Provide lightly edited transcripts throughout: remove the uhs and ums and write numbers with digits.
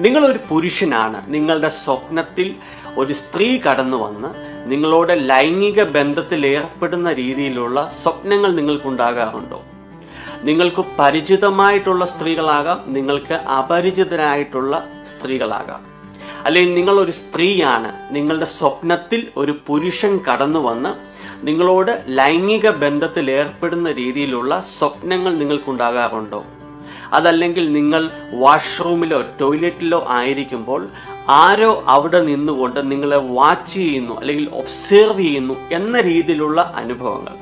നിങ്ങളൊരു പുരുഷനാണ്. നിങ്ങളുടെ സ്വപ്നത്തിൽ ഒരു സ്ത്രീ കടന്നു വന്ന് നിങ്ങളോട് ലൈംഗിക ബന്ധത്തിൽ ഏർപ്പെടുന്ന രീതിയിലുള്ള സ്വപ്നങ്ങൾ നിങ്ങൾക്കുണ്ടാകാറുണ്ടോ? നിങ്ങൾക്ക് പരിചിതമായിട്ടുള്ള സ്ത്രീകളാകാം, നിങ്ങൾക്ക് അപരിചിതരായിട്ടുള്ള സ്ത്രീകളാകാം. അല്ലെങ്കിൽ നിങ്ങളൊരു സ്ത്രീയാണ്, നിങ്ങളുടെ സ്വപ്നത്തിൽ ഒരു പുരുഷൻ കടന്നു വന്ന് നിങ്ങളോട് ലൈംഗിക ബന്ധത്തിൽ ഏർപ്പെടുന്ന രീതിയിലുള്ള സ്വപ്നങ്ങൾ നിങ്ങൾക്കുണ്ടാകാറുണ്ടോ? അതല്ലെങ്കിൽ നിങ്ങൾ വാഷ്റൂമിലോ ടോയ്ലറ്റിലോ ആയിരിക്കുമ്പോൾ ആരോ അവിടെ നിന്നുകൊണ്ട് നിങ്ങളെ വാച്ച് ചെയ്യുന്നു അല്ലെങ്കിൽ ഒബ്സേർവ് ചെയ്യുന്നു എന്ന രീതിയിലുള്ള അനുഭവങ്ങൾ.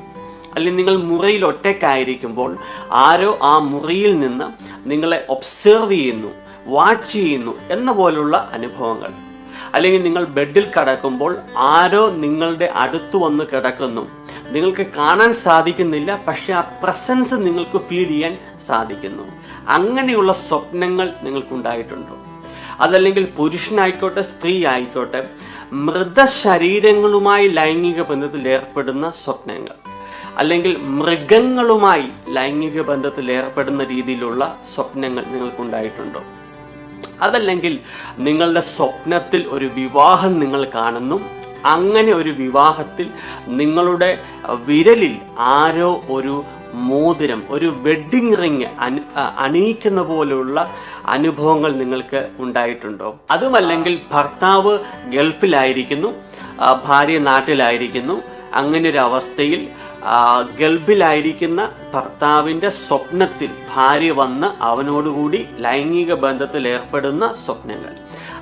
അല്ലെങ്കിൽ നിങ്ങൾ മുറിയിൽ ഒറ്റയ്ക്കായിരിക്കുമ്പോൾ ആരോ ആ മുറിയിൽ നിന്ന് നിങ്ങളെ ഒബ്സേർവ് ചെയ്യുന്നു, വാച്ച് ചെയ്യുന്നു എന്ന പോലുള്ള അനുഭവങ്ങൾ. അല്ലെങ്കിൽ നിങ്ങൾ ബെഡിൽ കിടക്കുമ്പോൾ ആരോ നിങ്ങളുടെ അടുത്ത് വന്ന് കിടക്കുന്നു, നിങ്ങൾക്ക് കാണാൻ സാധിക്കുന്നില്ല, പക്ഷെ ആ പ്രസൻസ് നിങ്ങൾക്ക് ഫീൽ ചെയ്യാൻ സാധിക്കുന്നു. അങ്ങനെയുള്ള സ്വപ്നങ്ങൾ നിങ്ങൾക്കുണ്ടായിട്ടുണ്ടോ? അതല്ലെങ്കിൽ പുരുഷനായിക്കോട്ടെ സ്ത്രീ ആയിക്കോട്ടെ മൃതശരീരങ്ങളുമായി ലൈംഗിക ബന്ധത്തിൽ ഏർപ്പെടുന്ന സ്വപ്നങ്ങൾ, അല്ലെങ്കിൽ മൃഗങ്ങളുമായി ലൈംഗിക ബന്ധത്തിൽ ഏർപ്പെടുന്ന രീതിയിലുള്ള സ്വപ്നങ്ങൾ നിങ്ങൾക്കുണ്ടായിട്ടുണ്ടോ? അതല്ലെങ്കിൽ നിങ്ങളുടെ സ്വപ്നത്തിൽ ഒരു വിവാഹം നിങ്ങൾ കാണുന്നു, അങ്ങനെ ഒരു വിവാഹത്തിൽ നിങ്ങളുടെ വിരലിൽ ആരോ ഒരു മോതിരം, ഒരു വെഡ്ഡിംഗ് റിങ് അണിയിക്കുന്ന പോലെയുള്ള അനുഭവങ്ങൾ നിങ്ങൾക്ക് ഉണ്ടായിട്ടുണ്ടോ? അതുമല്ലെങ്കിൽ ഭർത്താവ് ഗൾഫിലായിരിക്കുന്നു, ഭാര്യ നാട്ടിലായിരിക്കുന്നു. അങ്ങനെ ഒരു അവസ്ഥയിൽ ഗൾഫിലായിരിക്കുന്ന ഭർത്താവിൻ്റെ സ്വപ്നത്തിൽ ഭാര്യ വന്ന് അവനോടുകൂടി ലൈംഗിക ബന്ധത്തിൽ ഏർപ്പെടുന്ന സ്വപ്നങ്ങൾ.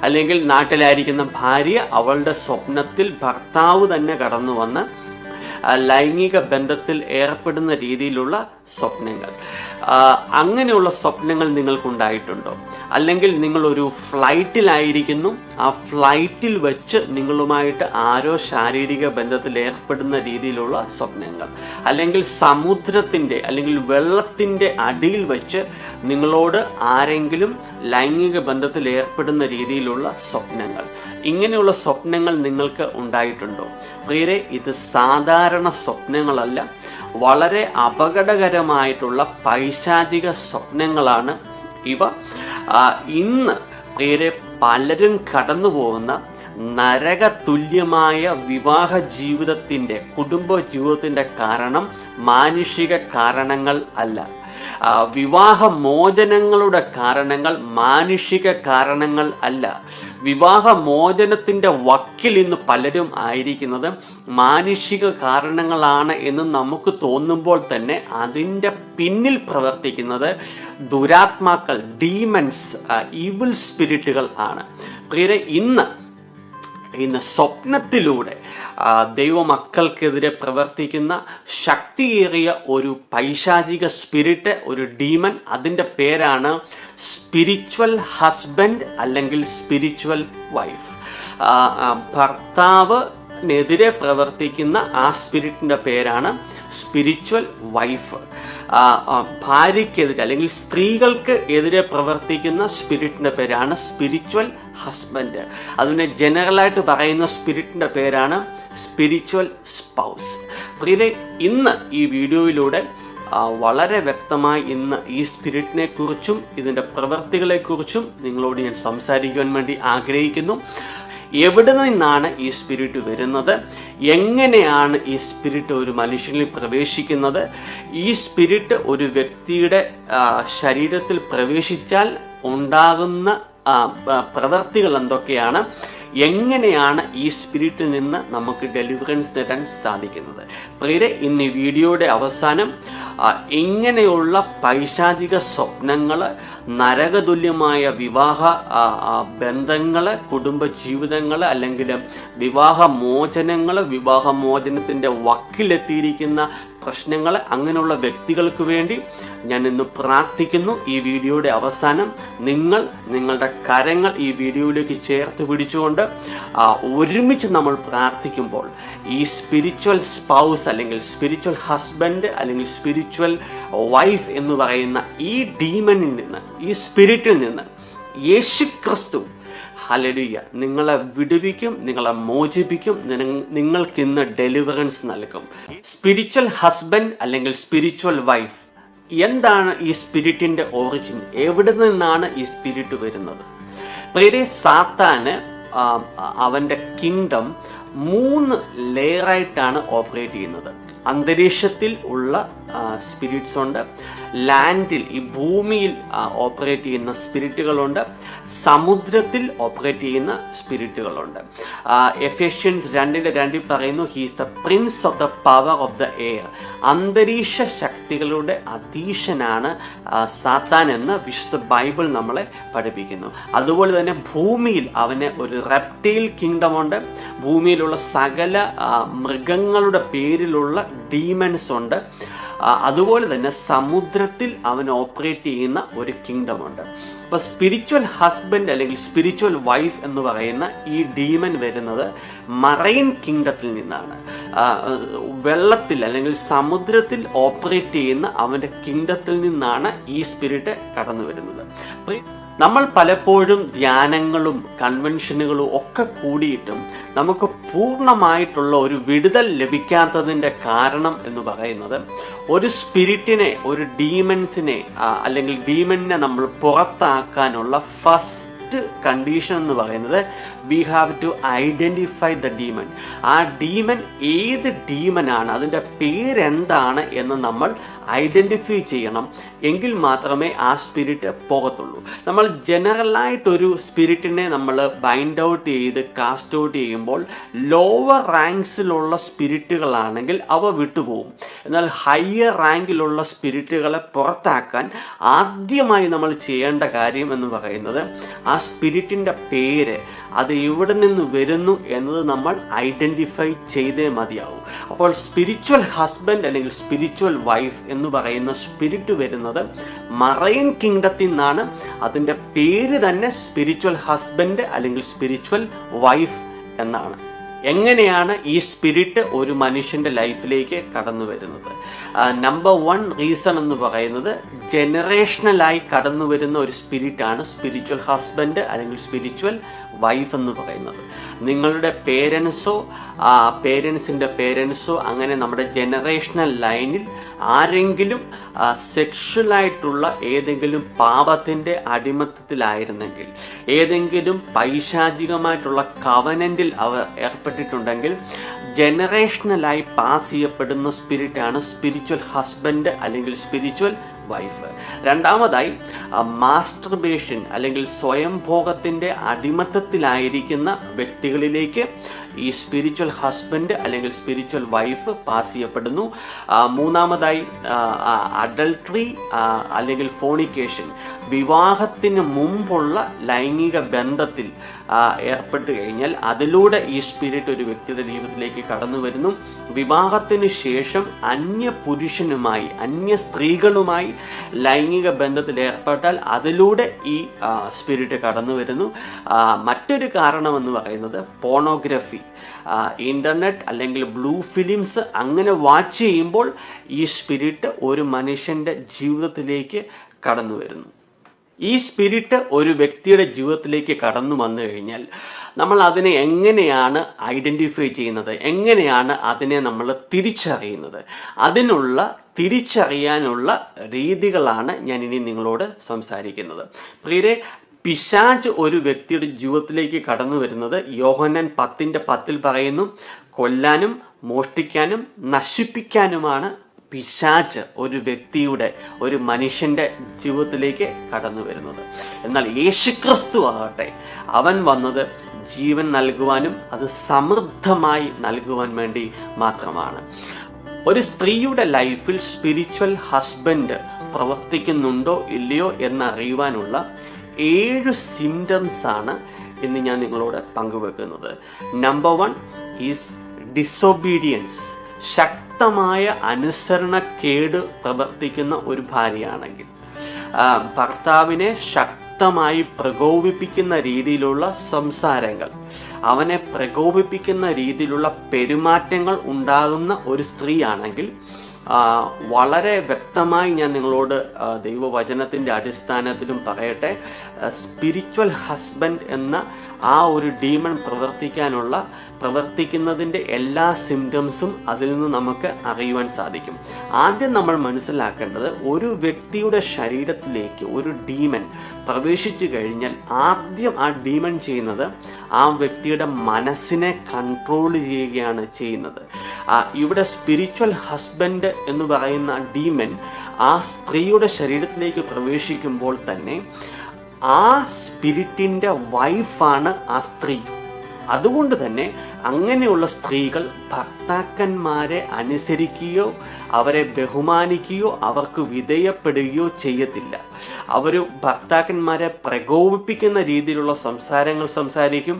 അല്ലെങ്കിൽ നാട്ടിലായിരിക്കുന്ന ഭാര്യ അവളുടെ സ്വപ്നത്തിൽ ഭർത്താവ് തന്നെ കടന്നു വന്ന് ലൈംഗിക ബന്ധത്തിൽ ഏർപ്പെടുന്ന രീതിയിലുള്ള സ്വപ്നങ്ങൾ. അങ്ങനെയുള്ള സ്വപ്നങ്ങൾ നിങ്ങൾക്കുണ്ടായിട്ടുണ്ടോ? അല്ലെങ്കിൽ നിങ്ങളൊരു ഫ്ലൈറ്റിലായിരിക്കുന്നു, ആ ഫ്ലൈറ്റിൽ വെച്ച് നിങ്ങളുമായിട്ട് ആരോ ശാരീരിക ബന്ധത്തിൽ ഏർപ്പെടുന്ന രീതിയിലുള്ള സ്വപ്നങ്ങൾ. അല്ലെങ്കിൽ സമുദ്രത്തിൻ്റെ അല്ലെങ്കിൽ വെള്ളത്തിൻ്റെ അടിയിൽ വെച്ച് നിങ്ങളോട് ആരെങ്കിലും ലൈംഗിക ബന്ധത്തിൽ ഏർപ്പെടുന്ന രീതിയിലുള്ള സ്വപ്നങ്ങൾ. ഇങ്ങനെയുള്ള സ്വപ്നങ്ങൾ നിങ്ങൾക്ക് ഉണ്ടായിട്ടുണ്ടോ? പ്രിയരെ, ഇത് സാധാരണ സ്വപ്നങ്ങളല്ല, വളരെ അപകടകരമായിട്ടുള്ള പൈശാചിക സ്വപ്നങ്ങളാണ് ഇവ. ഇന്ന് പ്രിയരെ, പലരും കടന്നു പോകുന്ന നരകതുല്യമായ വിവാഹ ജീവിതത്തിൻ്റെ, കുടുംബ ജീവിതത്തിൻ്റെ കാരണം മാനുഷിക കാരണങ്ങൾ അല്ല. വിവാഹമോചനങ്ങളുടെ കാരണങ്ങൾ മാനുഷിക കാരണങ്ങൾ അല്ല. വിവാഹമോചനത്തിൻ്റെ വക്കിൽ ഇന്ന് പലരും ആയിരിക്കുന്നത് മാനുഷിക കാരണങ്ങളാണ് എന്ന് നമുക്ക് തോന്നുമ്പോൾ തന്നെ അതിൻ്റെ പിന്നിൽ പ്രവർത്തിക്കുന്നത് ദുരാത്മാക്കൾ, ഡീമൻസ്, ഈവിൾ സ്പിരിറ്റുകൾ ആണ്. പ്രിയരെ, ഇന്ന് സ്വപ്നത്തിലൂടെ ദൈവമക്കൾക്കെതിരെ പ്രവർത്തിക്കുന്ന ശക്തിയേറിയ ഒരു പൈശാചിക സ്പിരിറ്റ്, ഒരു ഡീമൻ, അതിൻ്റെ പേരാണ് സ്പിരിച്വൽ ഹസ്ബൻഡ് അല്ലെങ്കിൽ സ്പിരിച്വൽ വൈഫ്. ഭർത്താവിനെതിരെ പ്രവർത്തിക്കുന്ന ആ സ്പിരിറ്റിൻ്റെ പേരാണ് സ്പിരിച്വൽ വൈഫ്. ഭാര്യയ്ക്കെതിരെ അല്ലെങ്കിൽ സ്ത്രീകൾക്ക് എതിരെ പ്രവർത്തിക്കുന്ന സ്പിരിറ്റിൻ്റെ പേരാണ് സ്പിരിച്വൽ ഹസ്ബൻഡ്. അതിനെ ജനറലായിട്ട് പറയുന്ന സ്പിരിറ്റിൻ്റെ പേരാണ് സ്പിരിച്വൽ സ്പൗസ്. പ്രിയരെ, ഇന്ന് ഈ വീഡിയോയിലൂടെ വളരെ വ്യക്തമായി ഇന്ന് ഈ സ്പിരിറ്റിനെ കുറിച്ചും ഇതിൻ്റെ പ്രവൃത്തികളെക്കുറിച്ചും നിങ്ങളോട് ഞാൻ സംസാരിക്കുവാൻ വേണ്ടി ആഗ്രഹിക്കുന്നു. എവിടെ നിന്നാണ് ഈ സ്പിരിറ്റ് വരുന്നത്? എങ്ങനെയാണ് ഈ സ്പിരിറ്റ് ഒരു മനുഷ്യനിൽ പ്രവേശിക്കുന്നത്? ഈ സ്പിരിറ്റ് ഒരു വ്യക്തിയുടെ ശരീരത്തിൽ പ്രവേശിച്ചാൽ ഉണ്ടാകുന്ന പ്രവൃത്തികൾ എന്തൊക്കെയാണ്? എങ്ങനെയാണ് ഈ സ്പിരിറ്റിൽ നിന്ന് നമുക്ക് ഡെലിവറൻസ് നേടാൻ സാധിക്കുന്നത്? പ്രിയരെ, ഇന്ന് ഈ വീഡിയോയുടെ അവസാനം ഇങ്ങനെയുള്ള പൈശാചിക സ്വപ്നങ്ങൾ, നരകതുല്യമായ വിവാഹ ബന്ധങ്ങൾ, കുടുംബ ജീവിതങ്ങൾ, അല്ലെങ്കിൽ വിവാഹമോചനങ്ങൾ, വിവാഹമോചനത്തിൻ്റെ വക്കിലെത്തിയിരിക്കുന്ന പ്രശ്നങ്ങൾ, അങ്ങനെയുള്ള വ്യക്തികൾക്ക് വേണ്ടി ഞാൻ ഇന്ന് പ്രാർത്ഥിക്കുന്നു. ഈ വീഡിയോയുടെ അവസാനം നിങ്ങളുടെ കരങ്ങൾ ഈ വീഡിയോയിലേക്ക് ചേർത്ത് പിടിച്ചുകൊണ്ട് ഒരുമിച്ച് നമ്മൾ പ്രാർത്ഥിക്കുമ്പോൾ ഈ സ്പിരിച്വൽ സ്പൗസ് അല്ലെങ്കിൽ സ്പിരിച്വൽ ഹസ്ബൻഡ് അല്ലെങ്കിൽ സ്പിരിച്വൽ വൈഫ് എന്ന് പറയുന്ന ഈ ഡീമനിൽ നിന്ന്, ഈ സ്പിരിറ്റിൽ നിന്ന് യേശുക്രിസ്തു ഹല്ലേലൂയ നിങ്ങളെ വിടുവിക്കും, നിങ്ങളെ മോചിപ്പിക്കും, നിങ്ങൾക്കിന്ന് ഡെലിവറൻസ് നൽകും. സ്പിരിച്വൽ ഹസ്ബൻഡ് അല്ലെങ്കിൽ സ്പിരിച്വൽ വൈഫ്, എന്താണ് ഈ സ്പിരിറ്റിൻ്റെ ഒറിജിൻ? എവിടെ നിന്നാണ് ഈ സ്പിരിറ്റ് വരുന്നത്? പ്രിയരെ, സാത്താന് അവൻ്റെ കിങ്ഡം 3 ലെയറായിട്ടാണ് ഓപ്പറേറ്റ് ചെയ്യുന്നത്. അന്തരീക്ഷത്തിൽ ഉള്ള സ്പിരിറ്റ്സ് ഉണ്ട്, ലാൻഡിൽ ഈ ഭൂമിയിൽ ഓപ്പറേറ്റ് ചെയ്യുന്ന സ്പിരിറ്റുകളുണ്ട്, സമുദ്രത്തിൽ ഓപ്പറേറ്റ് ചെയ്യുന്ന സ്പിരിറ്റുകളുണ്ട്. എഫേഷ്യൻസ് 2:2 പറയുന്നു, he's the Prince of the power of the air. അന്തരീക്ഷ ശക്തികളുടെ അധീശനാണ് സാത്താൻ എന്ന് വിശുദ്ധ ബൈബിൾ നമ്മളെ പഠിപ്പിക്കുന്നു. അതുപോലെ തന്നെ ഭൂമിയിൽ അവന് ഒരു റെപ്റ്റൈൽ കിങ്ഡം ഉണ്ട്. ഭൂമിയിലുള്ള സകല മൃഗങ്ങളുടെ പേരിലുള്ള ഡീമൻസ് ഉണ്ട്. അതുപോലെ തന്നെ സമുദ്രത്തിൽ അവൻ ഓപ്പറേറ്റ് ചെയ്യുന്ന ഒരു കിങ്ഡം ഉണ്ട്. അപ്പോൾ സ്പിരിച്വൽ ഹസ്ബൻഡ് അല്ലെങ്കിൽ സ്പിരിച്വൽ വൈഫ് എന്ന് പറയുന്ന ഈ ഡീമൻ വരുന്നത് മറൈൻ കിങ്ഡത്തിൽ നിന്നാണ്. വെള്ളത്തിൽ അല്ലെങ്കിൽ സമുദ്രത്തിൽ ഓപ്പറേറ്റ് ചെയ്യുന്ന അവൻ്റെ കിങ്ഡത്തിൽ നിന്നാണ് ഈ സ്പിരിറ്റ് കടന്നു വരുന്നത്. നമ്മൾ പലപ്പോഴും ധ്യാനങ്ങളും കൺവെൻഷനുകളും ഒക്കെ കൂടിയിട്ടും നമുക്ക് പൂർണ്ണമായിട്ടുള്ള ഒരു വിടുതൽ ലഭിക്കാത്തതിൻ്റെ കാരണം എന്ന് പറയുന്നത്, ഒരു സ്പിരിറ്റിനെ, ഒരു ഡീമൻസിനെ അല്ലെങ്കിൽ ഡീമനെ നമ്മൾ പുറത്താക്കാനുള്ള ഫസ്റ്റ് കണ്ടീഷൻ എന്ന് പറയുന്നത്, we have to identify the demon. ആ ഡീമൻ ഏത് ഡീമനാണ്, അതിൻ്റെ പേരെന്താണ് എന്ന് നമ്മൾ ഐഡൻറ്റിഫൈ ചെയ്യണം. എങ്കിൽ മാത്രമേ ആ സ്പിരിറ്റ് പോകത്തുള്ളൂ. നമ്മൾ ജനറലായിട്ടൊരു സ്പിരിറ്റിനെ നമ്മൾ ബൈൻഡ് ഔട്ട് ചെയ്ത് കാസ്റ്റ് ഔട്ട് ചെയ്യുമ്പോൾ ലോവർ റാങ്ക്സിലുള്ള സ്പിരിറ്റുകളാണെങ്കിൽ അവ വിട്ടുപോകും. എന്നാൽ ഹയർ റാങ്കിലുള്ള സ്പിരിറ്റുകളെ പുറത്താക്കാൻ ആദ്യമായി നമ്മൾ ചെയ്യേണ്ട കാര്യം എന്ന് പറയുന്നത്, ആ സ്പിരിറ്റിൻ്റെ പേര്, അത് എവിടെ നിന്ന് വരുന്നു എന്നത് നമ്മൾ ഐഡൻറ്റിഫൈ ചെയ്തേ മതിയാവും. അപ്പോൾ സ്പിരിച്വൽ ഹസ്ബൻഡ് അല്ലെങ്കിൽ സ്പിരിച്വൽ വൈഫ് എന്ന് പറയുന്ന സ്പിരിറ്റ് വരുന്നത് മറൈൻ കിങ്ഡത്തിൽ നിന്നാണ്. അതിൻ്റെ പേര് തന്നെ സ്പിരിച്വൽ ഹസ്ബൻഡ് അല്ലെങ്കിൽ സ്പിരിച്വൽ വൈഫ് എന്നാണ്. എങ്ങനെയാണ് ഈ സ്പിരിറ്റ് ഒരു മനുഷ്യൻ്റെ ലൈഫിലേക്ക് കടന്നു വരുന്നത്? നമ്പർ 1 റീസൺ എന്ന് പറയുന്നത്, ജനറേഷണലായി കടന്നു വരുന്ന ഒരു സ്പിരിറ്റാണ് സ്പിരിച്വൽ ഹസ്ബൻഡ് അല്ലെങ്കിൽ സ്പിരിച്വൽ വൈഫ് എന്ന് പറയുന്നത്. നിങ്ങളുടെ പേരൻസിൻ്റെ പേരൻസോ അങ്ങനെ നമ്മുടെ ജനറേഷണൽ ലൈനിൽ ആരെങ്കിലും സെക്ഷുവലായിട്ടുള്ള ഏതെങ്കിലും പാപത്തിൻ്റെ അടിമത്തത്തിലായിരുന്നെങ്കിൽ, ഏതെങ്കിലും പൈശാചികമായിട്ടുള്ള കവനൻറ്റിൽ അവർ ഏർപ്പെട്ടിട്ടുണ്ടെങ്കിൽ, ജനറേഷണലായി പാസ് ചെയ്യപ്പെടുന്ന സ്പിരിറ്റാണ് സ്പിരിച്വൽ ഹസ്ബൻഡ് അല്ലെങ്കിൽ സ്പിരിച്വൽ വൈഫ്. രണ്ടാമതായി, മാസ്റ്റർബേഷൻ അല്ലെങ്കിൽ സ്വയംഭോഗത്തിൻ്റെ അടിമത്തത്തിലായിരിക്കുന്ന വ്യക്തികളിലേക്ക് ഈ സ്പിരിച്വൽ ഹസ്ബൻഡ് അല്ലെങ്കിൽ സ്പിരിച്വൽ വൈഫ് പാസ് ചെയ്യപ്പെടുന്നു. മൂന്നാമതായി, അഡൾട്ടറി അല്ലെങ്കിൽ ഫോണിക്കേഷൻ, വിവാഹത്തിന് മുമ്പുള്ള ലൈംഗിക ബന്ധത്തിൽ ഏർപ്പെട്ട് കഴിഞ്ഞാൽ അതിലൂടെ ഈ സ്പിരിറ്റ് ഒരു വ്യക്തിയുടെ ജീവിതത്തിലേക്ക് കടന്നു വരുന്നു. വിവാഹത്തിന് ശേഷം അന്യ പുരുഷനുമായി, അന്യ സ്ത്രീകളുമായി ലൈംഗിക ബന്ധത്തിൽ ഏർപ്പെട്ടാൽ അതിലൂടെ ഈ സ്പിരിറ്റ് കടന്നു വരുന്നു. മറ്റൊരു കാരണമെന്ന് പറയുന്നത് പോണോഗ്രഫി, ഇൻ്റർനെറ്റ് അല്ലെങ്കിൽ ബ്ലൂ ഫിലിംസ് അങ്ങനെ വാച്ച് ചെയ്യുമ്പോൾ ഈ സ്പിരിറ്റ് ഒരു മനുഷ്യൻ്റെ ജീവിതത്തിലേക്ക് കടന്നു വരുന്നു. ഈ സ്പിരിറ്റ് ഒരു വ്യക്തിയുടെ ജീവിതത്തിലേക്ക് കടന്നു വന്നു കഴിഞ്ഞാൽ നമ്മൾ അതിനെ എങ്ങനെയാണ് ഐഡൻറ്റിഫൈ ചെയ്യുന്നത്, എങ്ങനെയാണ് അതിനെ നമ്മൾ തിരിച്ചറിയുന്നത്? തിരിച്ചറിയാനുള്ള രീതികളാണ് ഞാൻ ഇനി നിങ്ങളോട് സംസാരിക്കുന്നത്. പ്രിയരെ, പിശാച് ഒരു വ്യക്തിയുടെ ജീവിതത്തിലേക്ക് കടന്നു വരുന്നത് യോഹന്നാൻ 10:10 പറയുന്നു, കൊല്ലാനും മോഷ്ടിക്കാനും നശിപ്പിക്കാനുമാണ് പിശാച് ഒരു വ്യക്തിയുടെ, ഒരു മനുഷ്യൻ്റെ ജീവിതത്തിലേക്ക് കടന്നു വരുന്നത്. എന്നാൽ യേശുക്രിസ്തു ആകട്ടെ, അവൻ വന്നത് ജീവൻ നൽകുവാനും അത് സമൃദ്ധമായി നൽകുവാൻ വേണ്ടി മാത്രമാണ്. ഒരു സ്ത്രീയുടെ ലൈഫിൽ സ്പിരിച്വൽ ഹസ്ബൻഡ് പ്രവർത്തിക്കുന്നുണ്ടോ ഇല്ലയോ എന്നറിയുവാനുള്ള 7 സിംറ്റംസ് ആണ് ഇന്ന് ഞാൻ നിങ്ങളോട് പങ്കുവെക്കുന്നത്. Number 1 is disobedience. ശക്തമായ അനുസരണക്കേട് പ്രവർത്തിക്കുന്ന ഒരു ഭാര്യയാണെങ്കിൽ, ഭർത്താവിനെ ശക്തമായി പ്രകോപിപ്പിക്കുന്ന രീതിയിലുള്ള സംസാരങ്ങൾ, അവനെ പ്രകോപിപ്പിക്കുന്ന രീതിയിലുള്ള പെരുമാറ്റങ്ങൾ ഉണ്ടാകുന്ന ഒരു സ്ത്രീയാണെങ്കിൽ വളരെ വ്യക്തമായി ഞാൻ നിങ്ങളോട് ദൈവവചനത്തിൻ്റെ അടിസ്ഥാനത്തിലും പറയട്ടെ, സ്പിരിച്വൽ ഹസ്ബൻഡ് എന്ന ആ ഒരു ഡീമൺ പ്രവർത്തിക്കുന്നതിൻ്റെ എല്ലാ സിംറ്റംസും അതിൽ നിന്ന് നമുക്ക് അറിയുവാൻ സാധിക്കും. ആദ്യം നമ്മൾ മനസ്സിലാക്കേണ്ടത്, ഒരു വ്യക്തിയുടെ ശരീരത്തിലേക്ക് ഒരു ഡീമൻ പ്രവേശിച്ചു കഴിഞ്ഞാൽ ആദ്യം ആ ഡീമൺ ചെയ്യുന്നത് ആ വ്യക്തിയുടെ മനസ്സിനെ കൺട്രോൾ ചെയ്യുകയാണ് ചെയ്യുന്നത്. ഇവിടെ സ്പിരിച്വൽ ഹസ്ബൻഡ് എന്ന് പറയുന്ന ഡീമൻ ആ സ്ത്രീയുടെ ശരീരത്തിലേക്ക് പ്രവേശിക്കുമ്പോൾ തന്നെ ആ സ്പിരിറ്റിൻ്റെ വൈഫാണ് ആ സ്ത്രീ. അതുകൊണ്ട് തന്നെ അങ്ങനെയുള്ള സ്ത്രീകൾ ഭർത്താക്കന്മാരെ അനുസരിക്കുകയോ അവരെ ബഹുമാനിക്കുകയോ അവർക്ക് വിധേയപ്പെടുകയോ ചെയ്യത്തില്ല. അവർ ഭർത്താക്കന്മാരെ പ്രകോപിപ്പിക്കുന്ന രീതിയിലുള്ള സംസാരങ്ങൾ സംസാരിക്കും.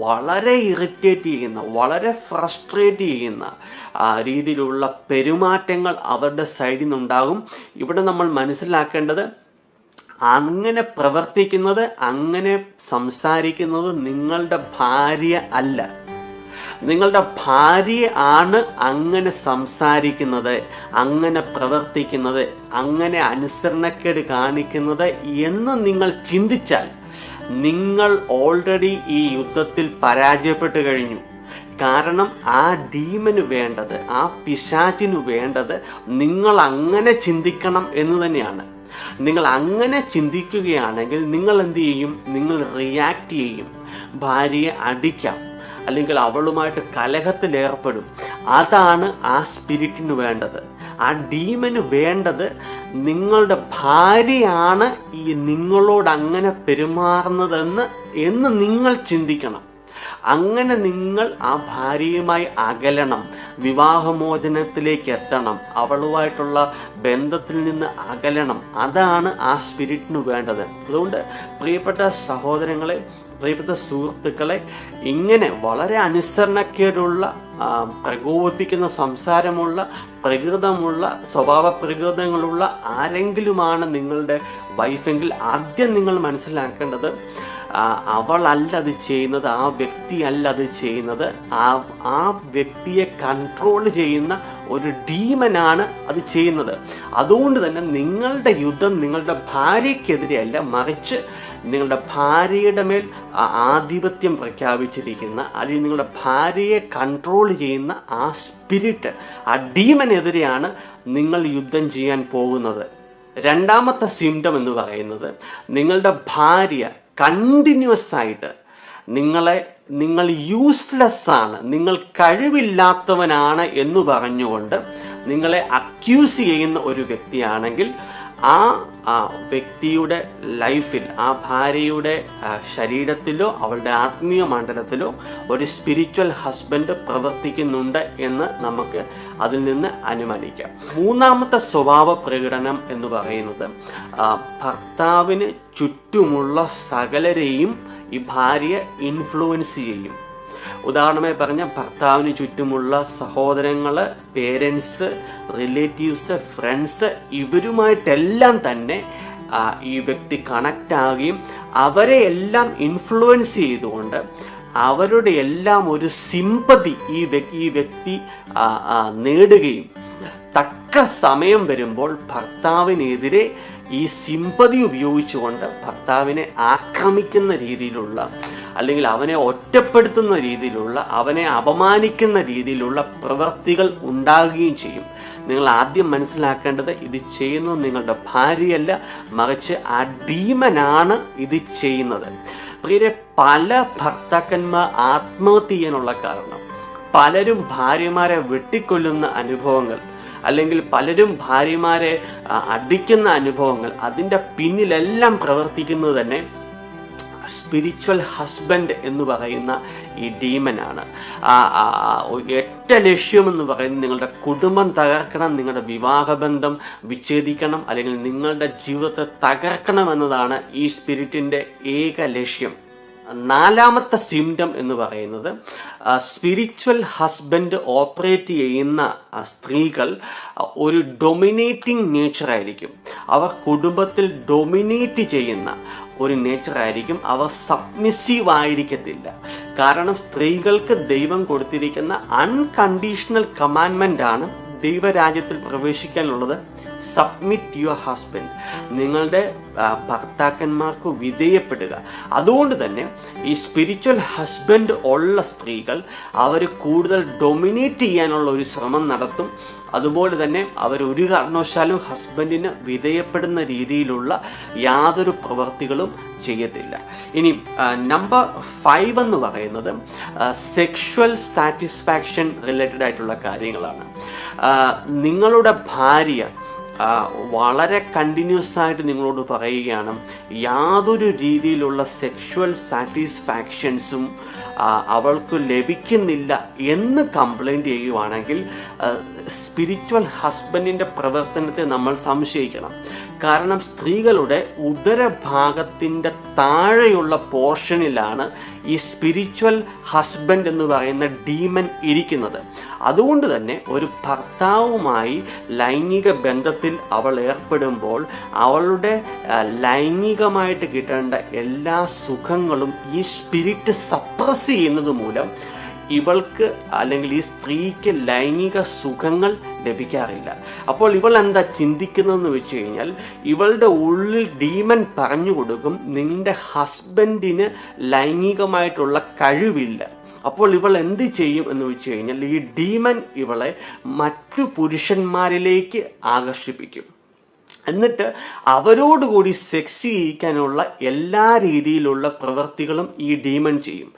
വളരെ ഇറിറ്റേറ്റ് ചെയ്യുന്ന, വളരെ ഫ്രസ്ട്രേറ്റ് ചെയ്യുന്ന രീതിയിലുള്ള പെരുമാറ്റങ്ങൾ അവരുടെ സൈഡിൽ നിന്നുണ്ടാകും. ഇവിടെ നമ്മൾ മനസ്സിലാക്കേണ്ടത്, അങ്ങനെ പ്രവർത്തിക്കുന്നത്, അങ്ങനെ സംസാരിക്കുന്നത് നിങ്ങളുടെ ഭാര്യ അല്ല. നിങ്ങളുടെ ഭാര്യ ആണ് അങ്ങനെ സംസാരിക്കുന്നത്, അങ്ങനെ പ്രവർത്തിക്കുന്നത്, അങ്ങനെ അനുസരണക്കേട് കാണിക്കുന്നത് എന്ന് നിങ്ങൾ ചിന്തിച്ചാൽ നിങ്ങൾ ഓൾറെഡി ഈ യുദ്ധത്തിൽ പരാജയപ്പെട്ട് കഴിഞ്ഞു. കാരണം ആ ഡീമന് വേണ്ടത്, ആ പിശാചിനു വേണ്ടത് നിങ്ങൾ അങ്ങനെ ചിന്തിക്കണം എന്ന് തന്നെയാണ്. നിങ്ങൾ അങ്ങനെ ചിന്തിക്കുകയാണെങ്കിൽ നിങ്ങൾ എന്ത് ചെയ്യും? നിങ്ങൾ റിയാക്ട് ചെയ്യും. ഭാര്യയെ അടിക്കാം, അല്ലെങ്കിൽ അവളുമായിട്ട് കലഹത്തിലേർപ്പെടും. അതാണ് ആ സ്പിരിറ്റിന് വേണ്ടത്. ആ ഡീമന് വേണ്ടത് നിങ്ങളുടെ ഭാര്യയാണ് ഈ നിങ്ങളോട് അങ്ങനെ പെരുമാറുന്നതെന്ന് നിങ്ങൾ ചിന്തിക്കണം. അങ്ങനെ നിങ്ങൾ ആ ഭാര്യയുമായി അകലണം, വിവാഹമോചനത്തിലേക്ക് എത്തണം, അവളുമായിട്ടുള്ള ബന്ധത്തിൽ നിന്ന് അകലണം. അതാണ് ആ സ്പിരിറ്റിന് വേണ്ടത്. അതുകൊണ്ട് പ്രിയപ്പെട്ട സഹോദരങ്ങളെ, പ്രിയപ്പെട്ട സുഹൃത്തുക്കളെ, ഇങ്ങനെ വളരെ അനുസരണക്കേടുള്ള, പ്രകോപിപ്പിക്കുന്ന സംസാരമുള്ള, പ്രകൃതമുള്ള, സ്വഭാവ പ്രകൃതങ്ങളുള്ള ആരെങ്കിലുമാണ് നിങ്ങളുടെ വൈഫെങ്കിൽ ആദ്യം നിങ്ങൾ മനസ്സിലാക്കേണ്ടത്, അവളല്ല അത് ചെയ്യുന്നത്, ആ വ്യക്തിയല്ല അത് ചെയ്യുന്നത്, ആ വ്യക്തിയെ കൺട്രോൾ ചെയ്യുന്ന ഒരു ഡീമനാണ് അത് ചെയ്യുന്നത്. അതുകൊണ്ട് തന്നെ നിങ്ങളുടെ യുദ്ധം നിങ്ങളുടെ ഭാര്യയ്ക്കെതിരെയല്ല, മറിച്ച് നിങ്ങളുടെ ഭാര്യയുടെ മേൽ ആധിപത്യം പ്രഖ്യാപിച്ചിരിക്കുന്ന, അല്ലെങ്കിൽ നിങ്ങളുടെ ഭാര്യയെ കൺട്രോൾ ചെയ്യുന്ന ആ സ്പിരിറ്റ്, ആ ഡീമനെതിരെയാണ് നിങ്ങൾ യുദ്ധം ചെയ്യാൻ പോകുന്നത്. രണ്ടാമത്തെ സിംറ്റം എന്ന് പറയുന്നത്, നിങ്ങളുടെ ഭാര്യ കണ്ടിന്യൂസ് ആയിട്ട് നിങ്ങൾ യൂസ്ലെസ് ആണ്, നിങ്ങൾ കഴിവില്ലാത്തവനാണ് എന്ന് പറഞ്ഞുകൊണ്ട് നിങ്ങളെ അക്യൂസ് ചെയ്യുന്ന ഒരു വ്യക്തിയാണെങ്കിൽ ആ വ്യക്തിയുടെ ലൈഫിൽ, ആ ഭാര്യയുടെ ശരീരത്തിലോ അവളുടെ ആത്മീയ മണ്ഡലത്തിലോ ഒരു സ്പിരിച്വൽ ഹസ്ബൻഡ് പ്രവർത്തിക്കുന്നുണ്ട് എന്ന് നമുക്ക് അതിൽ നിന്ന് അനുമാനിക്കാം. മൂന്നാമത്തെ സ്വഭാവ പ്രകടനം എന്ന് പറയുന്നത്, ഭർത്താവിന് ചുറ്റുമുള്ള സകലരെയും ഈ ഭാര്യ ഇൻഫ്ലുവൻസ് ചെയ്യും. ഉദാഹരണമായി പറഞ്ഞ, ഭർത്താവിന് ചുറ്റുമുള്ള സഹോദരങ്ങൾ, പേരൻസ്, റിലേറ്റീവ്സ്, ഫ്രണ്ട്സ്, ഇവരുമായിട്ടെല്ലാം തന്നെ ഈ വ്യക്തി കണക്റ്റ് ആവുകയും അവരെ എല്ലാം ഇൻഫ്ലുവൻസ് ചെയ്തുകൊണ്ട് അവരുടെ എല്ലാം ഒരു സിമ്പതി ഈ വ്യക്തി നേടുകയും തക്ക സമയം വരുമ്പോൾ ഭർത്താവിനെതിരെ ഈ സിമ്പതി ഉപയോഗിച്ചുകൊണ്ട് ഭർത്താവിനെ ആക്രമിക്കുന്ന രീതിയിലുള്ള, അല്ലെങ്കിൽ അവനെ ഒറ്റപ്പെടുത്തുന്ന രീതിയിലുള്ള, അവനെ അപമാനിക്കുന്ന രീതിയിലുള്ള പ്രവൃത്തികൾ ഉണ്ടാകുകയും ചെയ്യും. നിങ്ങൾ ആദ്യം മനസ്സിലാക്കേണ്ടത്, ഇത് ചെയ്യുന്നത് നിങ്ങളുടെ ഭാര്യയല്ല, മറിച്ച് ആ ഡീമനാണ് ഇത് ചെയ്യുന്നത്. പ്രിയരെ, പല ഭർത്താക്കന്മാർ ആത്മഹത്യ ചെയ്യാനുള്ള കാരണം, പലരും ഭാര്യമാരെ വെട്ടിക്കൊല്ലുന്ന അനുഭവങ്ങൾ, അല്ലെങ്കിൽ പലരും ഭാര്യമാരെ അടിക്കുന്ന അനുഭവങ്ങൾ, അതിൻ്റെ പിന്നിലെല്ലാം പ്രവർത്തിക്കുന്നത് തന്നെ സ്പിരിച്വൽ ഹസ്ബൻഡ് എന്ന് പറയുന്ന ഈ ഡീമനാണ്. ഒറ്റ ലക്ഷ്യമെന്ന് പറയുന്നത് നിങ്ങളുടെ കുടുംബം തകർക്കണം, നിങ്ങളുടെ വിവാഹബന്ധം വിച്ഛേദിക്കണം, അല്ലെങ്കിൽ നിങ്ങളുടെ ജീവിതത്തെ തകർക്കണം എന്നതാണ് ഈ സ്പിരിറ്റിൻ്റെ ഏക ലക്ഷ്യം. നാലാമത്തെ സിംറ്റം എന്ന് പറയുന്നത്, സ്പിരിച്വൽ ഹസ്ബൻഡ് ഓപ്പറേറ്റ് ചെയ്യുന്ന സ്ത്രീകൾ ഒരു ഡൊമിനേറ്റിംഗ് നേച്ചറായിരിക്കും. അവർ കുടുംബത്തിൽ ഡൊമിനേറ്റ് ചെയ്യുന്ന ഒരു നേച്ചറായിരിക്കും. അവർ സബ്മിസീവ് ആയിരിക്കത്തില്ല. കാരണം സ്ത്രീകൾക്ക് ദൈവം കൊടുത്തിരിക്കുന്ന അൺകണ്ടീഷണൽ കമാൻഡ്മെൻ്റ് ആണ് ദൈവരാജ്യത്തിൽ പ്രവേശിക്കാനുള്ളത് സബ്മിറ്റ് യുവർ ഹസ്ബൻഡ്, നിങ്ങളുടെ ഭർത്താക്കന്മാർക്ക് വിധേയപ്പെടുക. അതുകൊണ്ട് തന്നെ ഈ സ്പിരിച്വൽ ഹസ്ബൻഡ് ഉള്ള സ്ത്രീകൾ അവർ കൂടുതൽ ഡൊമിനേറ്റ് ചെയ്യാനുള്ള ഒരു ശ്രമം നടത്തും. അതുപോലെ തന്നെ അവർ ഒരു കാരണവശാലും ഹസ്ബൻഡിന് വിധേയപ്പെടുന്ന രീതിയിലുള്ള യാതൊരു പ്രവൃത്തികളും ചെയ്യത്തില്ല. ഇനി നമ്പർ 5 എന്ന് പറയുന്നത് സെക്ഷുവൽ സാറ്റിസ്ഫാക്ഷൻ റിലേറ്റഡ് ആയിട്ടുള്ള കാര്യങ്ങളാണ്. നിങ്ങളുടെ ഭാര്യ വളരെ കണ്ടിന്യൂസ് ആയിട്ട് നിങ്ങളോട് പറയുകയാണ്, യാതൊരു രീതിയിലുള്ള സെക്ഷുവൽ സാറ്റിസ്ഫാക്ഷൻസും അവൾക്ക് ലഭിക്കുന്നില്ല എന്ന് കംപ്ലൈൻറ്റ് ചെയ്യുവാണെങ്കിൽ സ്പിരിച്വൽ ഹസ്ബൻഡിൻ്റെ പ്രവർത്തനത്തെ നമ്മൾ സംശയിക്കണം. കാരണം സ്ത്രീകളുടെ ഉദരഭാഗത്തിൻ്റെ താഴെയുള്ള പോർഷനിലാണ് ഈ സ്പിരിച്വൽ ഹസ്ബൻഡ് എന്ന് പറയുന്ന ഡീമൻ ഇരിക്കുന്നത്. അതുകൊണ്ട് തന്നെ ഒരു ഭർത്താവുമായി ലൈംഗിക ബന്ധത്തിൽ അവൾ ഏർപ്പെടുമ്പോൾ അവളുടെ ലൈംഗികമായിട്ട് കിട്ടേണ്ട എല്ലാ സുഖങ്ങളും ഈ സ്പിരിറ്റ് സപ്രസ് ചെയ്യുന്നത് മൂലം ഇവൾക്ക് അല്ലെങ്കിൽ ഈ സ്ത്രീക്ക് ലൈംഗിക സുഖങ്ങൾ ലഭിക്കാറില്ല. അപ്പോൾ ഇവൾ എന്താ ചിന്തിക്കുന്നതെന്ന് വെച്ച് കഴിഞ്ഞാൽ, ഇവളുടെ ഉള്ളിൽ ഡീമൻ പറഞ്ഞു കൊടുക്കും, നിന്റെ ഹസ്ബൻഡിന് ലൈംഗികമായിട്ടുള്ള കഴിവില്ല. അപ്പോൾ ഇവൾ എന്ത് ചെയ്യും എന്ന് വെച്ച് കഴിഞ്ഞാൽ, ഈ ഡീമൻ ഇവളെ മറ്റു പുരുഷന്മാരിലേക്ക് ആകർഷിപ്പിക്കും. എന്നിട്ട് അവരോടുകൂടി സെക്സ് ചെയ്യിക്കാനുള്ള എല്ലാ രീതിയിലുള്ള പ്രവൃത്തികളും ഈ ഡീമൺ ചെയ്യും.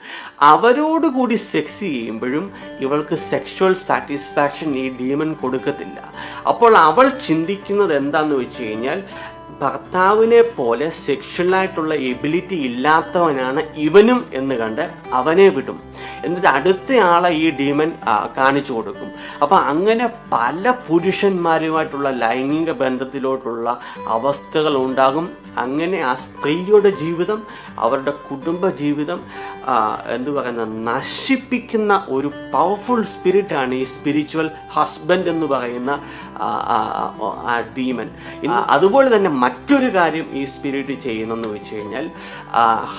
അവരോടുകൂടി സെക്സ് ചെയ്യുമ്പോഴും ഇവൾക്ക് സെക്ഷുവൽ സാറ്റിസ്ഫാക്ഷൻ ഈ ഡീമൺ കൊടുക്കത്തില്ല. അപ്പോൾ അവൾ ചിന്തിക്കുന്നത് എന്താണെന്ന് വെച്ച് കഴിഞ്ഞാൽ, ഭർത്താവിനെ പോലെ സെക്ഷുവലായിട്ടുള്ള എബിലിറ്റി ഇല്ലാത്തവനാണ് ഇവനും എന്ന് കണ്ട് അവനെ വിടും. എന്നിട്ട് അടുത്തയാളെ ഈ ഡീമൻ കാണിച്ചു കൊടുക്കും. അപ്പം അങ്ങനെ പല പുരുഷന്മാരുമായിട്ടുള്ള ലൈംഗിക ബന്ധത്തിലോട്ടുള്ള അവസ്ഥകൾ ഉണ്ടാകും. അങ്ങനെ ആ സ്ത്രീയുടെ ജീവിതം, അവരുടെ കുടുംബ ജീവിതം നശിപ്പിക്കുന്ന ഒരു പവർഫുൾ സ്പിരിറ്റാണ് ഈ സ്പിരിച്വൽ ഹസ്ബൻഡ് എന്ന് പറയുന്ന ആ ഡീമൻ. അതുപോലെ തന്നെ മറ്റൊരു കാര്യം ഈ സ്പിരിറ്റ് ചെയ്യുന്നതെന്ന് വെച്ച് കഴിഞ്ഞാൽ,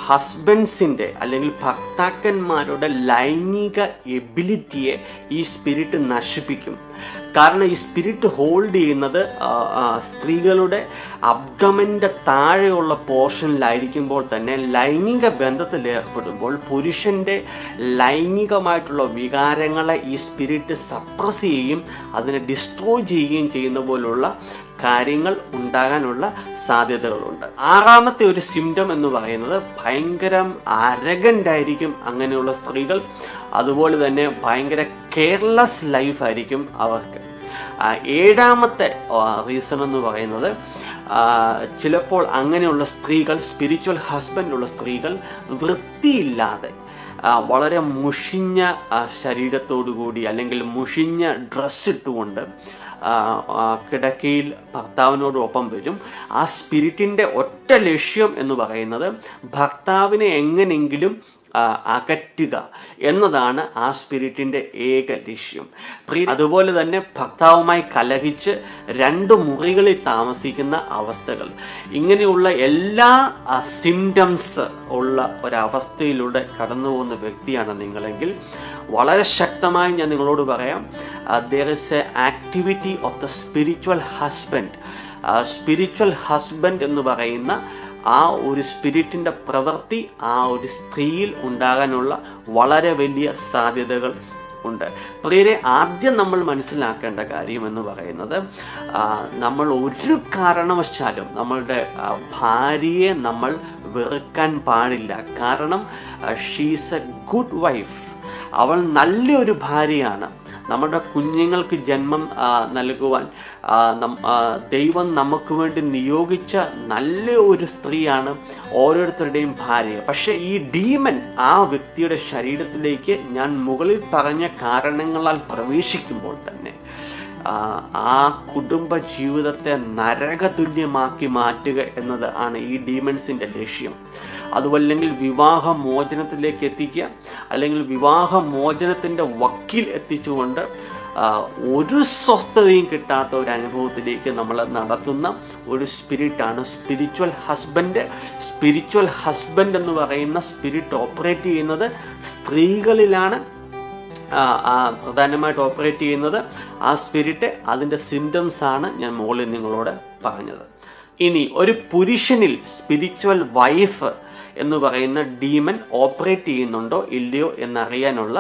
ഹസ്ബൻഡ്സിൻ്റെ അല്ലെങ്കിൽ ഭർത്താക്കന്മാരുടെ ലൈംഗിക എബിലിറ്റിയെ ഈ സ്പിരിറ്റ് നശിപ്പിക്കും. കാരണം ഈ സ്പിരിറ്റ് ഹോൾഡ് ചെയ്യുന്നത് സ്ത്രീകളുടെ അബ്ഡമൻ്റെ താഴെയുള്ള പോർഷനിലായിരിക്കുമ്പോൾ തന്നെ ലൈംഗിക ബന്ധത്തിൽ ഏർപ്പെടുമ്പോൾ പുരുഷൻ്റെ ലൈംഗികമായിട്ടുള്ള വികാരങ്ങളെ ഈ സ്പിരിറ്റ് സപ്രസ് ചെയ്യുകയും അതിനെ ഡിസ്ട്രോയ് ചെയ്യുകയും ചെയ്യുന്ന പോലുള്ള കാര്യങ്ങൾ ഉണ്ടാകാനുള്ള സാധ്യതകളുണ്ട്. 6ാമത്തെ ഒരു സിംറ്റം എന്ന് പറയുന്നത് ഭയങ്കര അരഗൻ്റ് ആയിരിക്കും അങ്ങനെയുള്ള സ്ത്രീകൾ. അതുപോലെ തന്നെ ഭയങ്കര കെയർലെസ് ലൈഫായിരിക്കും അവർക്ക്. 7ാമത്തെ റീസൺ എന്ന് പറയുന്നത്, ചിലപ്പോൾ അങ്ങനെയുള്ള സ്ത്രീകൾ, സ്പിരിച്വൽ ഹസ്ബൻഡുള്ള സ്ത്രീകൾ വൃത്തിയില്ലാതെ വളരെ മുഷിഞ്ഞ ശരീരത്തോടു കൂടി അല്ലെങ്കിൽ മുഷിഞ്ഞ ഡ്രസ്സ് ഇട്ടുകൊണ്ട് കിടക്കയിൽ ഭർത്താവിനോടൊപ്പം വരും. ആ സ്പിരിറ്റിൻ്റെ ഒറ്റ ലക്ഷ്യം എന്ന് പറയുന്നത് ഭർത്താവിനെ എങ്ങനെയെങ്കിലും അകറ്റുക എന്നതാണ് ആ സ്പിരിറ്റിൻ്റെ ഏക ലക്ഷ്യം. അതുപോലെ തന്നെ ഭർത്താവുമായി കലഹിച്ച് 2 മുറികളിൽ താമസിക്കുന്ന അവസ്ഥകൾ, ഇങ്ങനെയുള്ള എല്ലാ സിംറ്റംസ് ഉള്ള ഒരവസ്ഥയിലൂടെ കടന്നു പോകുന്ന വ്യക്തിയാണ് നിങ്ങളെങ്കിൽ വളരെ ശക്തമായി ഞാൻ നിങ്ങളോട് പറയാം, there is a activity of the spiritual husband. Spiritual husband എന്ന് പറയുന്ന ആ ഒരു സ്പിരിറ്റിൻ്റെ പ്രവൃത്തി ആ ഒരു സ്ത്രീയിൽ ഉണ്ടാകാനുള്ള വളരെ വലിയ സാധ്യതകൾ ഉണ്ട്. പ്രിയരെ, ആദ്യം നമ്മൾ മനസ്സിലാക്കേണ്ട കാര്യം എന്ന് പറയുന്നത്, നമ്മൾ ഒരു കാരണവശാലും നമ്മളുടെ ഭാര്യയെ നമ്മൾ വെറുക്കാൻ പാടില്ല. കാരണം ഷീസ് എ ഗുഡ് വൈഫ്, അവൾ നല്ലൊരു ഭാര്യയാണ്. നമ്മുടെ കുഞ്ഞുങ്ങൾക്ക് ജന്മം നൽകുവാൻ ദൈവം നമുക്ക് വേണ്ടി നിയോഗിച്ച നല്ല ഒരു സ്ത്രീയാണ് ഓരോരുത്തരുടെയും ഭാര്യ. പക്ഷേ ഈ ഡീമൻ ആ വ്യക്തിയുടെ ശരീരത്തിലേക്ക് ഞാൻ മുകളിൽ പറഞ്ഞ കാരണങ്ങളാൽ പ്രവേശിക്കുമ്പോൾ തന്നെ ആ കുടുംബ ജീവിതത്തെ നരകതുല്യമാക്കി മാറ്റുക എന്നത് ആണ് ഈ ഡീമൺസിൻ്റെ ലക്ഷ്യം. അതുമല്ലെങ്കിൽ വിവാഹമോചനത്തിലേക്ക് എത്തിക്കുക, അല്ലെങ്കിൽ വിവാഹമോചനത്തിൻ്റെ വക്കിൽ എത്തിച്ചുകൊണ്ട് ഒരു സ്വസ്ഥതയും കിട്ടാത്ത ഒരു അനുഭവത്തിലേക്ക് നമ്മൾ നടത്തുന്ന ഒരു സ്പിരിറ്റാണ് സ്പിരിച്വൽ ഹസ്ബൻഡ്. സ്പിരിച്വൽ ഹസ്ബൻഡ് എന്ന് പറയുന്ന സ്പിരിറ്റ് ഓപ്പറേറ്റ് ചെയ്യുന്നത് സ്ത്രീകളിലാണ്. പ്രധാനമായിട്ട് ഓപ്പറേറ്റ് ചെയ്യുന്നത് ആ സ്പിരിറ്റ്. അതിൻ്റെ സിംറ്റംസ് ആണ് ഞാൻ മുകളിൽ നിങ്ങളോട് പറഞ്ഞത്. ഇനി ഒരു പുരുഷനിൽ സ്പിരിച്വൽ വൈഫ് എന്ന് പറയുന്ന ഡീമൻ ഓപ്പറേറ്റ് ചെയ്യുന്നുണ്ടോ ഇല്ലയോ എന്നറിയാനുള്ള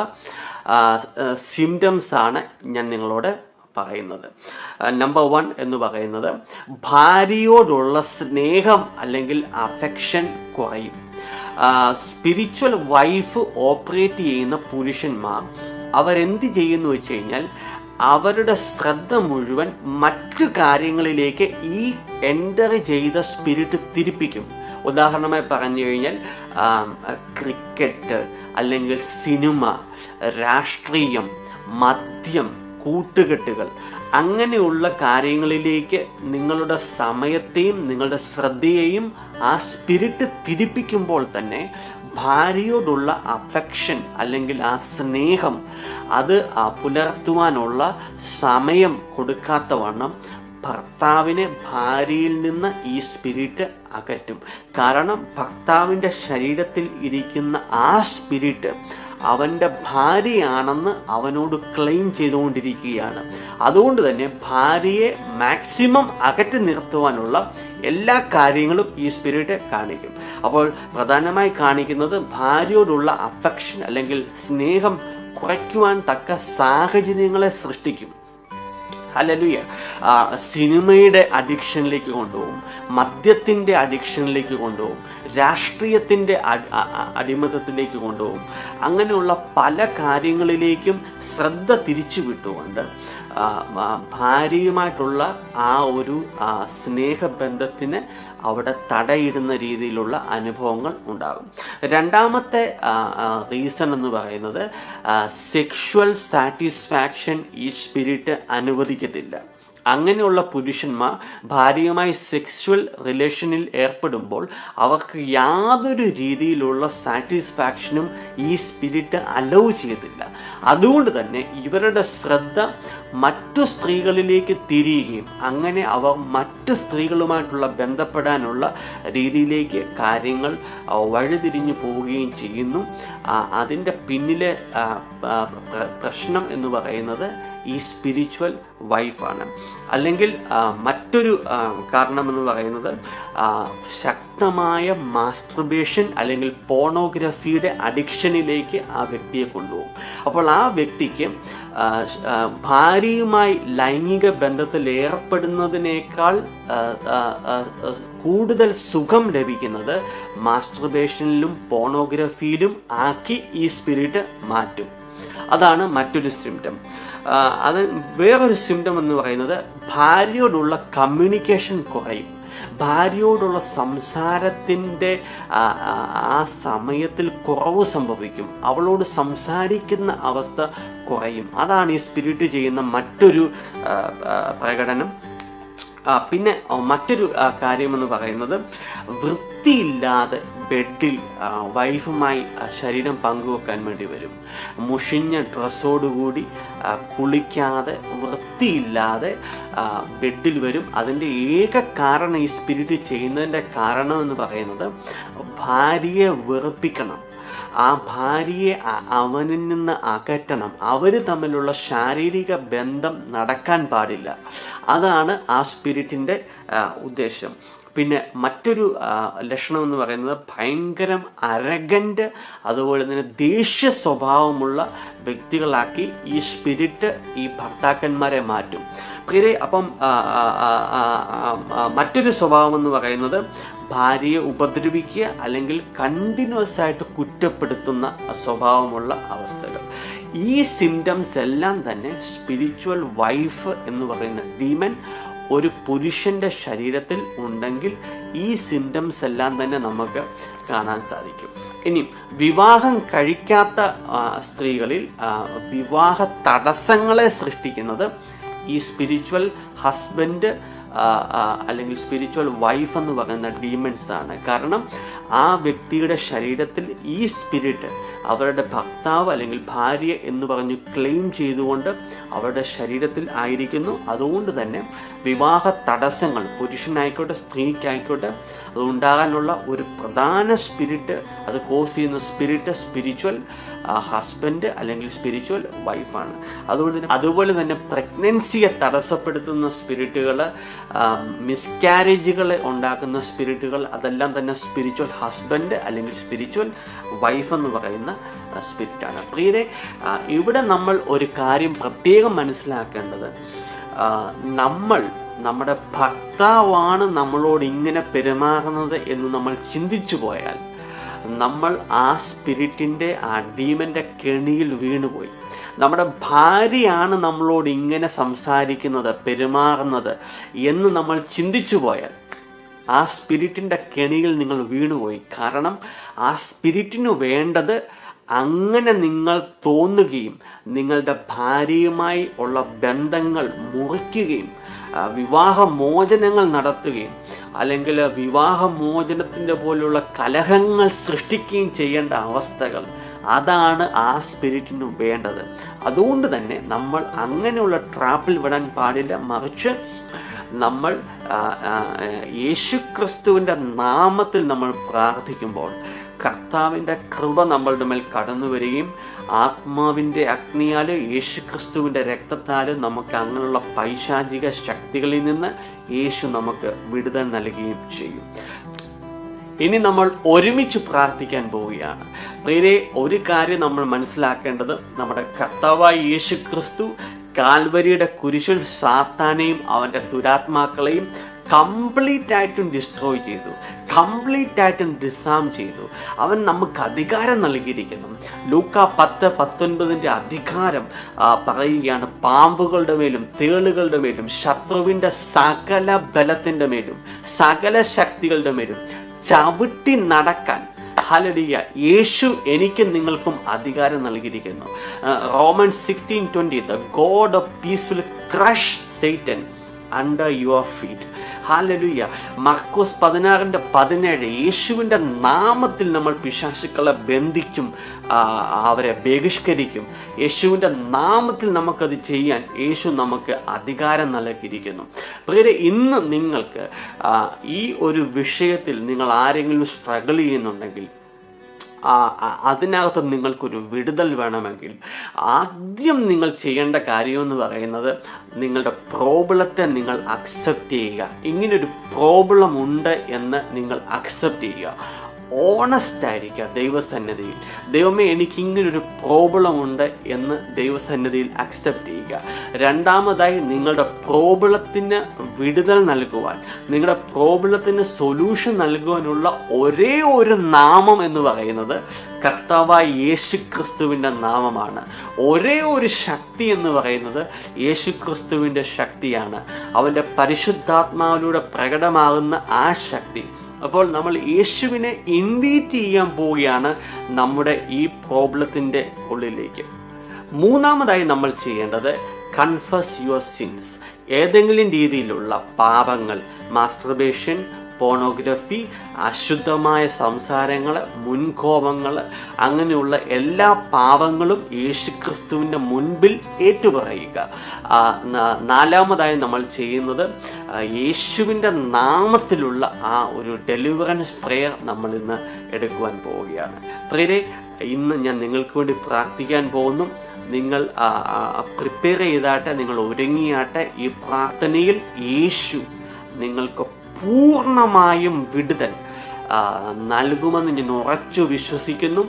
സിംറ്റംസ് ആണ് ഞാൻ നിങ്ങളോട് പറയുന്നത്. നമ്പർ 1 എന്ന് പറയുന്നത് ഭാര്യയോടുള്ള സ്നേഹം അല്ലെങ്കിൽ അഫെക്ഷൻ കുറയും. സ്പിരിച്വൽ വൈഫ് ഓപ്പറേറ്റ് ചെയ്യുന്ന പുരുഷന്മാർ അവരെന്ത് ചെയ്യുന്നു വെച്ച് കഴിഞ്ഞാൽ അവരുടെ ശ്രദ്ധ മുഴുവൻ മറ്റു കാര്യങ്ങളിലേക്ക് ഈ എൻ്റർ ചെയ്ത സ്പിരിറ്റ് തിരിപ്പിക്കും. ഉദാഹരണമായി പറഞ്ഞു കഴിഞ്ഞാൽ ക്രിക്കറ്റ്, അല്ലെങ്കിൽ സിനിമ, രാഷ്ട്രീയം, മദ്യം, കൂട്ടുകെട്ടുകൾ, അങ്ങനെയുള്ള കാര്യങ്ങളിലേക്ക് നിങ്ങളുടെ സമയത്തെയും നിങ്ങളുടെ ശ്രദ്ധയെയും ആ സ്പിരിറ്റ് തിരിപ്പിക്കുമ്പോൾ തന്നെ ഭാര്യയോടുള്ള അഫെക്ഷൻ അല്ലെങ്കിൽ ആ സ്നേഹം അത് പുലർത്തുവാനുള്ള സമയം കൊടുക്കാത്തവണ്ണം ഭർത്താവിനെ ഭാര്യയിൽ നിന്ന് ഈ സ്പിരിറ്റ് അകറ്റും. കാരണം ഭർത്താവിൻ്റെ ശരീരത്തിൽ ഇരിക്കുന്ന ആ സ്പിരിറ്റ് അവൻ്റെ ഭാര്യയാണെന്ന് അവനോട് ക്ലെയിം ചെയ്തുകൊണ്ടിരിക്കുകയാണ്. അതുകൊണ്ട് തന്നെ ഭാര്യയെ മാക്സിമം അകറ്റി നിർത്തുവാനുള്ള എല്ലാ കാര്യങ്ങളും ഈ സ്പിരിറ്റ് കാണിക്കും. അപ്പോൾ പ്രധാനമായി കാണിക്കുന്നത് ഭാര്യയോടുള്ള അഫെക്ഷൻ അല്ലെങ്കിൽ സ്നേഹം കുറയ്ക്കുവാൻ തക്ക സാഹചര്യങ്ങളെ സൃഷ്ടിക്കും. ഹല്ലേലൂയ. സിനിമയുടെ അഡിക്ഷനിലേക്ക് കൊണ്ടുപോകും, മദ്യത്തിൻ്റെ അഡിക്ഷനിലേക്ക് കൊണ്ടുപോകും, രാഷ്ട്രീയത്തിൻ്റെ അടിമത്തത്തിലേക്ക് കൊണ്ടുപോകും. അങ്ങനെയുള്ള പല കാര്യങ്ങളിലേക്കും ശ്രദ്ധ തിരിച്ചു വിട്ടുകൊണ്ട് ഭാര്യയുമായിട്ടുള്ള ആ ഒരു സ്നേഹബന്ധത്തിന് അവിടെ തടയിടുന്ന രീതിയിലുള്ള അനുഭവങ്ങൾ ഉണ്ടാകും. രണ്ടാമത്തെ റീസൺ എന്ന് പറയുന്നത് സെക്ഷുവൽ സാറ്റിസ്ഫാക്ഷൻ ഈ സ്പിരിറ്റ് അനുവദിക്കത്തില്ല. അങ്ങനെയുള്ള പുരുഷന്മാർ ഭാര്യയുമായി സെക്സ്വൽ റിലേഷനിൽ ഏർപ്പെടുമ്പോൾ അവർക്ക് യാതൊരു രീതിയിലുള്ള സാറ്റിസ്ഫാക്ഷനും ഈ സ്പിരിറ്റ് അലൗ ചെയ്തില്ല. അതുകൊണ്ട് തന്നെ ഇവരുടെ ശ്രദ്ധ മറ്റു സ്ത്രീകളിലേക്ക് തിരിയുകയും അങ്ങനെ അവർ മറ്റു സ്ത്രീകളുമായിട്ടുള്ള ബന്ധപ്പെടാനുള്ള രീതിയിലേക്ക് കാര്യങ്ങൾ വഴിതിരിഞ്ഞു പോവുകയും ചെയ്യുന്നു. അതിൻ്റെ പിന്നിലെ പ്രശ്നം എന്ന് പറയുന്നത് ഈ സ്പിരിച്വൽ വൈഫാണ്. അല്ലെങ്കിൽ മറ്റൊരു കാരണമെന്ന് പറയുന്നത് ശക്തമായ മാസ്റ്റർബേഷൻ അല്ലെങ്കിൽ പോണോഗ്രഫിയുടെ അഡിക്ഷനിലേക്ക് ആ വ്യക്തിയെ കൊണ്ടുപോകും. അപ്പോൾ ആ വ്യക്തിക്ക് ഭാര്യയുമായി ലൈംഗിക ബന്ധത്തിൽ ഏർപ്പെടുന്നതിനേക്കാൾ കൂടുതൽ സുഖം ലഭിക്കുന്നത് മാസ്റ്റർബേഷനിലും പോണോഗ്രഫിയിലും ആക്കി ഈ സ്പിരിറ്റ് മാറ്റും. അതാണ് മറ്റൊരു സിംറ്റം. അത് വേറൊരു സിംറ്റം എന്ന് പറയുന്നത് ഭാര്യയോടുള്ള കമ്മ്യൂണിക്കേഷൻ കുറയും. ഭാര്യയോടുള്ള സംസാരത്തിൻ്റെ ആ സമയത്തിൽ കുറവ് സംഭവിക്കും. അവളോട് സംസാരിക്കുന്ന അവസ്ഥ കുറയും. അതാണ് ഈ സ്പിരിറ്റ് ചെയ്യുന്ന മറ്റൊരു പ്രകടനം. പിന്നെ മറ്റൊരു കാര്യമെന്ന് പറയുന്നത് വൃത്തിയില്ലാതെ ബെഡിൽ വൈഫുമായി ശരീരം പങ്കുവെക്കാൻ വേണ്ടി വരും. മുഷിഞ്ഞ ഡ്രസ്സോടുകൂടി കുളിക്കാതെ വൃത്തിയില്ലാതെ ബെഡിൽ വരും. അതിൻ്റെ ഏക കാരണം ഈ സ്പിരിറ്റ് ചെയ്യുന്നതിൻ്റെ കാരണം എന്ന് പറയുന്നത് ഭാര്യയെ വെറുപ്പിക്കണം, ആ ഭാര്യയെ അവനിൽ നിന്ന് അകറ്റണം, അവർ തമ്മിലുള്ള ശാരീരിക ബന്ധം നടക്കാൻ പാടില്ല. അതാണ് ആ സ്പിരിറ്റിൻ്റെ ഉദ്ദേശം. പിന്നെ മറ്റൊരു ലക്ഷണം എന്ന് പറയുന്നത് ഭയങ്കരം അരഗൻ്റ്, അതുപോലെ തന്നെ ദേഷ്യ സ്വഭാവമുള്ള വ്യക്തികളാക്കി ഈ സ്പിരിറ്റ് ഈ ഭർത്താക്കന്മാരെ മാറ്റും. പ്രിയരെ, അപ്പം മറ്റൊരു സ്വഭാവം എന്ന് പറയുന്നത് ഭാര്യയെ ഉപദ്രവിക്കുക അല്ലെങ്കിൽ കണ്ടിന്യൂസ് ആയിട്ട് കുറ്റപ്പെടുത്തുന്ന സ്വഭാവമുള്ള അവസ്ഥകൾ. ഈ സിംറ്റംസ് എല്ലാം തന്നെ സ്പിരിച്വൽ വൈഫ് എന്ന് പറയുന്ന ഡീമൻ ഒരു പുരുഷൻ്റെ ശരീരത്തിൽ ഉണ്ടെങ്കിൽ ഈ സിംറ്റംസ് എല്ലാം തന്നെ നമുക്ക് കാണാൻ സാധിക്കും. ഇനി വിവാഹം കഴിക്കാത്ത സ്ത്രീകളിൽ വിവാഹ തടസ്സങ്ങളെ സൃഷ്ടിക്കുന്നത് ഈ സ്പിരിച്വൽ ഹസ്ബൻഡ് അല്ലെങ്കിൽ സ്പിരിച്വൽ വൈഫ് എന്ന് പറയുന്ന ഡീമൻസ് ആണ്. കാരണം ആ വ്യക്തിയുടെ ശരീരത്തിൽ ഈ സ്പിരിറ്റ് അവരുടെ ഭർത്താവ് അല്ലെങ്കിൽ ഭാര്യ എന്ന് പറഞ്ഞ് ക്ലെയിം ചെയ്തുകൊണ്ട് അവരുടെ ശരീരത്തിൽ ആയിരിക്കുന്നു. അതുകൊണ്ട് തന്നെ വിവാഹ തടസ്സങ്ങൾ പുരുഷനായിക്കോട്ടെ സ്ത്രീക്കായിക്കോട്ടെ അത് ഉണ്ടാകാനുള്ള ഒരു പ്രധാന സ്പിരിറ്റ്, അത് കോസ് ചെയ്യുന്ന സ്പിരിറ്റ് സ്പിരിച്വൽ ഹസ്ബൻഡ് അല്ലെങ്കിൽ സ്പിരിച്വൽ വൈഫാണ്. അതുപോലെ തന്നെ പ്രഗ്നൻസിയെ തടസ്സപ്പെടുത്തുന്ന സ്പിരിറ്റുകൾ, മിസ്കാരേജുകൾ ഉണ്ടാക്കുന്ന സ്പിരിറ്റുകൾ, അതെല്ലാം തന്നെ സ്പിരിച്വൽ ഹസ്ബൻഡ് അല്ലെങ്കിൽ സ്പിരിച്വൽ വൈഫ് എന്ന് പറയുന്ന സ്പിരിറ്റാണ്. പ്രിയരെ, ഇവിടെ നമ്മൾ ഒരു കാര്യം പ്രത്യേകം മനസ്സിലാക്കേണ്ടത്, നമ്മുടെ ഭർത്താവാണ് നമ്മളോട് ഇങ്ങനെ പെരുമാറുന്നത് എന്ന് നമ്മൾ ചിന്തിച്ചു പോയാൽ നമ്മൾ ആ സ്പിരിറ്റിൻ്റെ, ആ ഡീമൻ്റെ കെണിയിൽ വീണുപോയി. നമ്മുടെ ഭാര്യയാണ് നമ്മളോട് ഇങ്ങനെ സംസാരിക്കുന്നത്, പെരുമാറുന്നത് എന്ന് നമ്മൾ ചിന്തിച്ചു പോയാൽ ആ സ്പിരിറ്റിൻ്റെ കെണിയിൽ നിങ്ങൾ വീണുപോയി. കാരണം ആ സ്പിരിറ്റിന് വേണ്ടത് അങ്ങനെ നിങ്ങൾ തോന്നുകയും നിങ്ങളുടെ ഭാര്യയുമായി ഉള്ള ബന്ധങ്ങൾ മുറിക്കുകയും വിവാഹമോചനങ്ങൾ നടത്തുകയും അല്ലെങ്കിൽ വിവാഹമോചനത്തിൻ്റെ പോലുള്ള കലഹങ്ങൾ സൃഷ്ടിക്കുകയും ചെയ്യേണ്ട അവസ്ഥകൾ, അതാണ് ആ സ്പിരിറ്റിന് വേണ്ടത്. അതുകൊണ്ട് തന്നെ നമ്മൾ അങ്ങനെയുള്ള ട്രാപ്പിൽ വിടാൻ പാടില്ല. മറിച്ച് നമ്മൾ യേശുക്രിസ്തുവിൻ്റെ നാമത്തിൽ നമ്മൾ പ്രാർത്ഥിക്കുമ്പോൾ കർത്താവിൻ്റെ കൃപ നമ്മളുടെ മേൽ കടന്നു വരികയും ആത്മാവിൻ്റെ അഗ്നിയാൽ യേശുക്രിസ്തുവിൻ്റെ രക്തത്താൽ നമുക്ക് അങ്ങനെയുള്ള പൈശാചിക ശക്തികളിൽ നിന്ന് യേശു നമുക്ക് വിടുതൽ നൽകുകയും ചെയ്യും. ഇനി നമ്മൾ ഒരുമിച്ച് പ്രാർത്ഥിക്കാൻ പോവുകയാണ്. പ്രിയരെ, ഒരു കാര്യം നമ്മൾ മനസ്സിലാക്കേണ്ടത്, നമ്മുടെ കർത്താവായ യേശുക്രിസ്തു കാൽവരിയുടെ കുരിശിൽ സാത്താനെയും അവൻ്റെ ദുരാത്മാക്കളെയും കംപ്ലീറ്റ് ആയിട്ടും ഡിസ്ട്രോയ് ചെയ്തു, കംപ്ലീറ്റ് ആയിട്ടും ഡിസാം ചെയ്തു. അവൻ നമുക്ക് അധികാരം നൽകിയിരിക്കുന്നു. ലൂക്ക 10:19 അധികാരം പറയുകയാണ്, പാമ്പുകളുടെ മേലും തേളുകളുടെ മേലും ശത്രുവിൻ്റെ സകല ബലത്തിൻ്റെ മേലും സകല ശക്തികളുടെ മേലും ചവിട്ടി നടക്കാൻ ഹല്ലേലൂയ യേശു എനിക്കും നിങ്ങൾക്കും അധികാരം നൽകിയിരിക്കുന്നു. Romans 16:20 the God of peace will crush Satan under your feet. ഹല്ലേലൂയ. മർക്കോസ് 16:17 യേശുവിൻ്റെ നാമത്തിൽ നമ്മൾ പിശാചുക്കളെ ബന്ധിക്കും, അവരെ ബഹിഷ്കരിക്കും. യേശുവിൻ്റെ നാമത്തിൽ നമുക്കത് ചെയ്യാൻ യേശു നമുക്ക് അധികാരം നൽകിയിരിക്കുന്നു. പ്രിയരെ, ഇന്ന് നിങ്ങൾക്ക് ഈ ഒരു വിഷയത്തിൽ നിങ്ങൾ ആരെങ്കിലും സ്ട്രഗിൾ ചെയ്യുന്നുണ്ടെങ്കിൽ, അതിനകത്ത് നിങ്ങൾക്കൊരു വിടുതൽ വേണമെങ്കിൽ ആദ്യം നിങ്ങൾ ചെയ്യേണ്ട കാര്യമെന്ന് പറയുന്നത്, നിങ്ങളുടെ പ്രോബ്ലത്തെ നിങ്ങൾ അക്സെപ്റ്റ് ചെയ്യുക. ഇങ്ങനൊരു പ്രോബ്ലം ഉണ്ട് എന്ന് നിങ്ങൾ അക്സെപ്റ്റ് ചെയ്യുക. ഓണസ്റ്റ് ആയിരിക്കുക ദൈവസന്നിധിയിൽ. ദൈവമേ, എനിക്കിങ്ങനൊരു പ്രോബ്ലം ഉണ്ട് എന്ന് ദൈവസന്നിധിയിൽ അക്സെപ്റ്റ് ചെയ്യുക. രണ്ടാമതായി, നിങ്ങളുടെ പ്രോബ്ലത്തിന് വിടുതൽ നൽകുവാൻ, നിങ്ങളുടെ പ്രോബ്ലത്തിന് സൊല്യൂഷൻ നൽകുവാനുള്ള ഒരേ ഒരു നാമം എന്ന് പറയുന്നത് കർത്താവായ യേശുക്രിസ്തുവിൻ്റെ നാമമാണ്. ഒരേ ഒരു ശക്തി എന്ന് പറയുന്നത് യേശുക്രിസ്തുവിൻ്റെ ശക്തിയാണ്. അവൻ്റെ പരിശുദ്ധാത്മാവിലൂടെ പ്രകടമാകുന്ന ആ ശക്തി. അപ്പോൾ നമ്മൾ യേശുവിനെ ഇൻവൈറ്റ് ചെയ്യാൻ പോവുകയാണ് നമ്മുടെ ഈ പ്രോബ്ലത്തിൻ്റെ ഉള്ളിലേക്ക്. മൂന്നാമതായി നമ്മൾ ചെയ്യേണ്ടത്, കൺഫസ് യുവർ സിൻസ്. ഏതെങ്കിലും രീതിയിലുള്ള പാപങ്ങൾ, മാസ്റ്റർബേഷൻ, പോണോഗ്രഫി, അശുദ്ധമായ സംസാരങ്ങൾ, മുൻകോപങ്ങൾ, അങ്ങനെയുള്ള എല്ലാ പാപങ്ങളും യേശുക്രിസ്തുവിൻ്റെ മുൻപിൽ ഏറ്റുപറയുക. നാലാമതായി നമ്മൾ ചെയ്യുന്നത്, യേശുവിൻ്റെ നാമത്തിലുള്ള ആ ഒരു ഡെലിവറൻസ് പ്രെയർ നമ്മൾ ഇന്ന് എടുക്കുവാൻ പോവുകയാണ്. പ്രിയരെ, ഇന്ന് ഞാൻ നിങ്ങൾക്ക് വേണ്ടി പ്രാർത്ഥിക്കാൻ പോകുന്നു. നിങ്ങൾ പ്രിപ്പയർ ചെയ്താട്ടെ, നിങ്ങൾ ഒരുങ്ങിയാട്ടെ. ഈ പ്രാർത്ഥനയിൽ യേശു നിങ്ങൾക്ക് പൂർണ്ണമായും വിടുതൽ നൽകുമെന്ന് ഞാൻ ഉറച്ചു വിശ്വസിക്കുന്നു.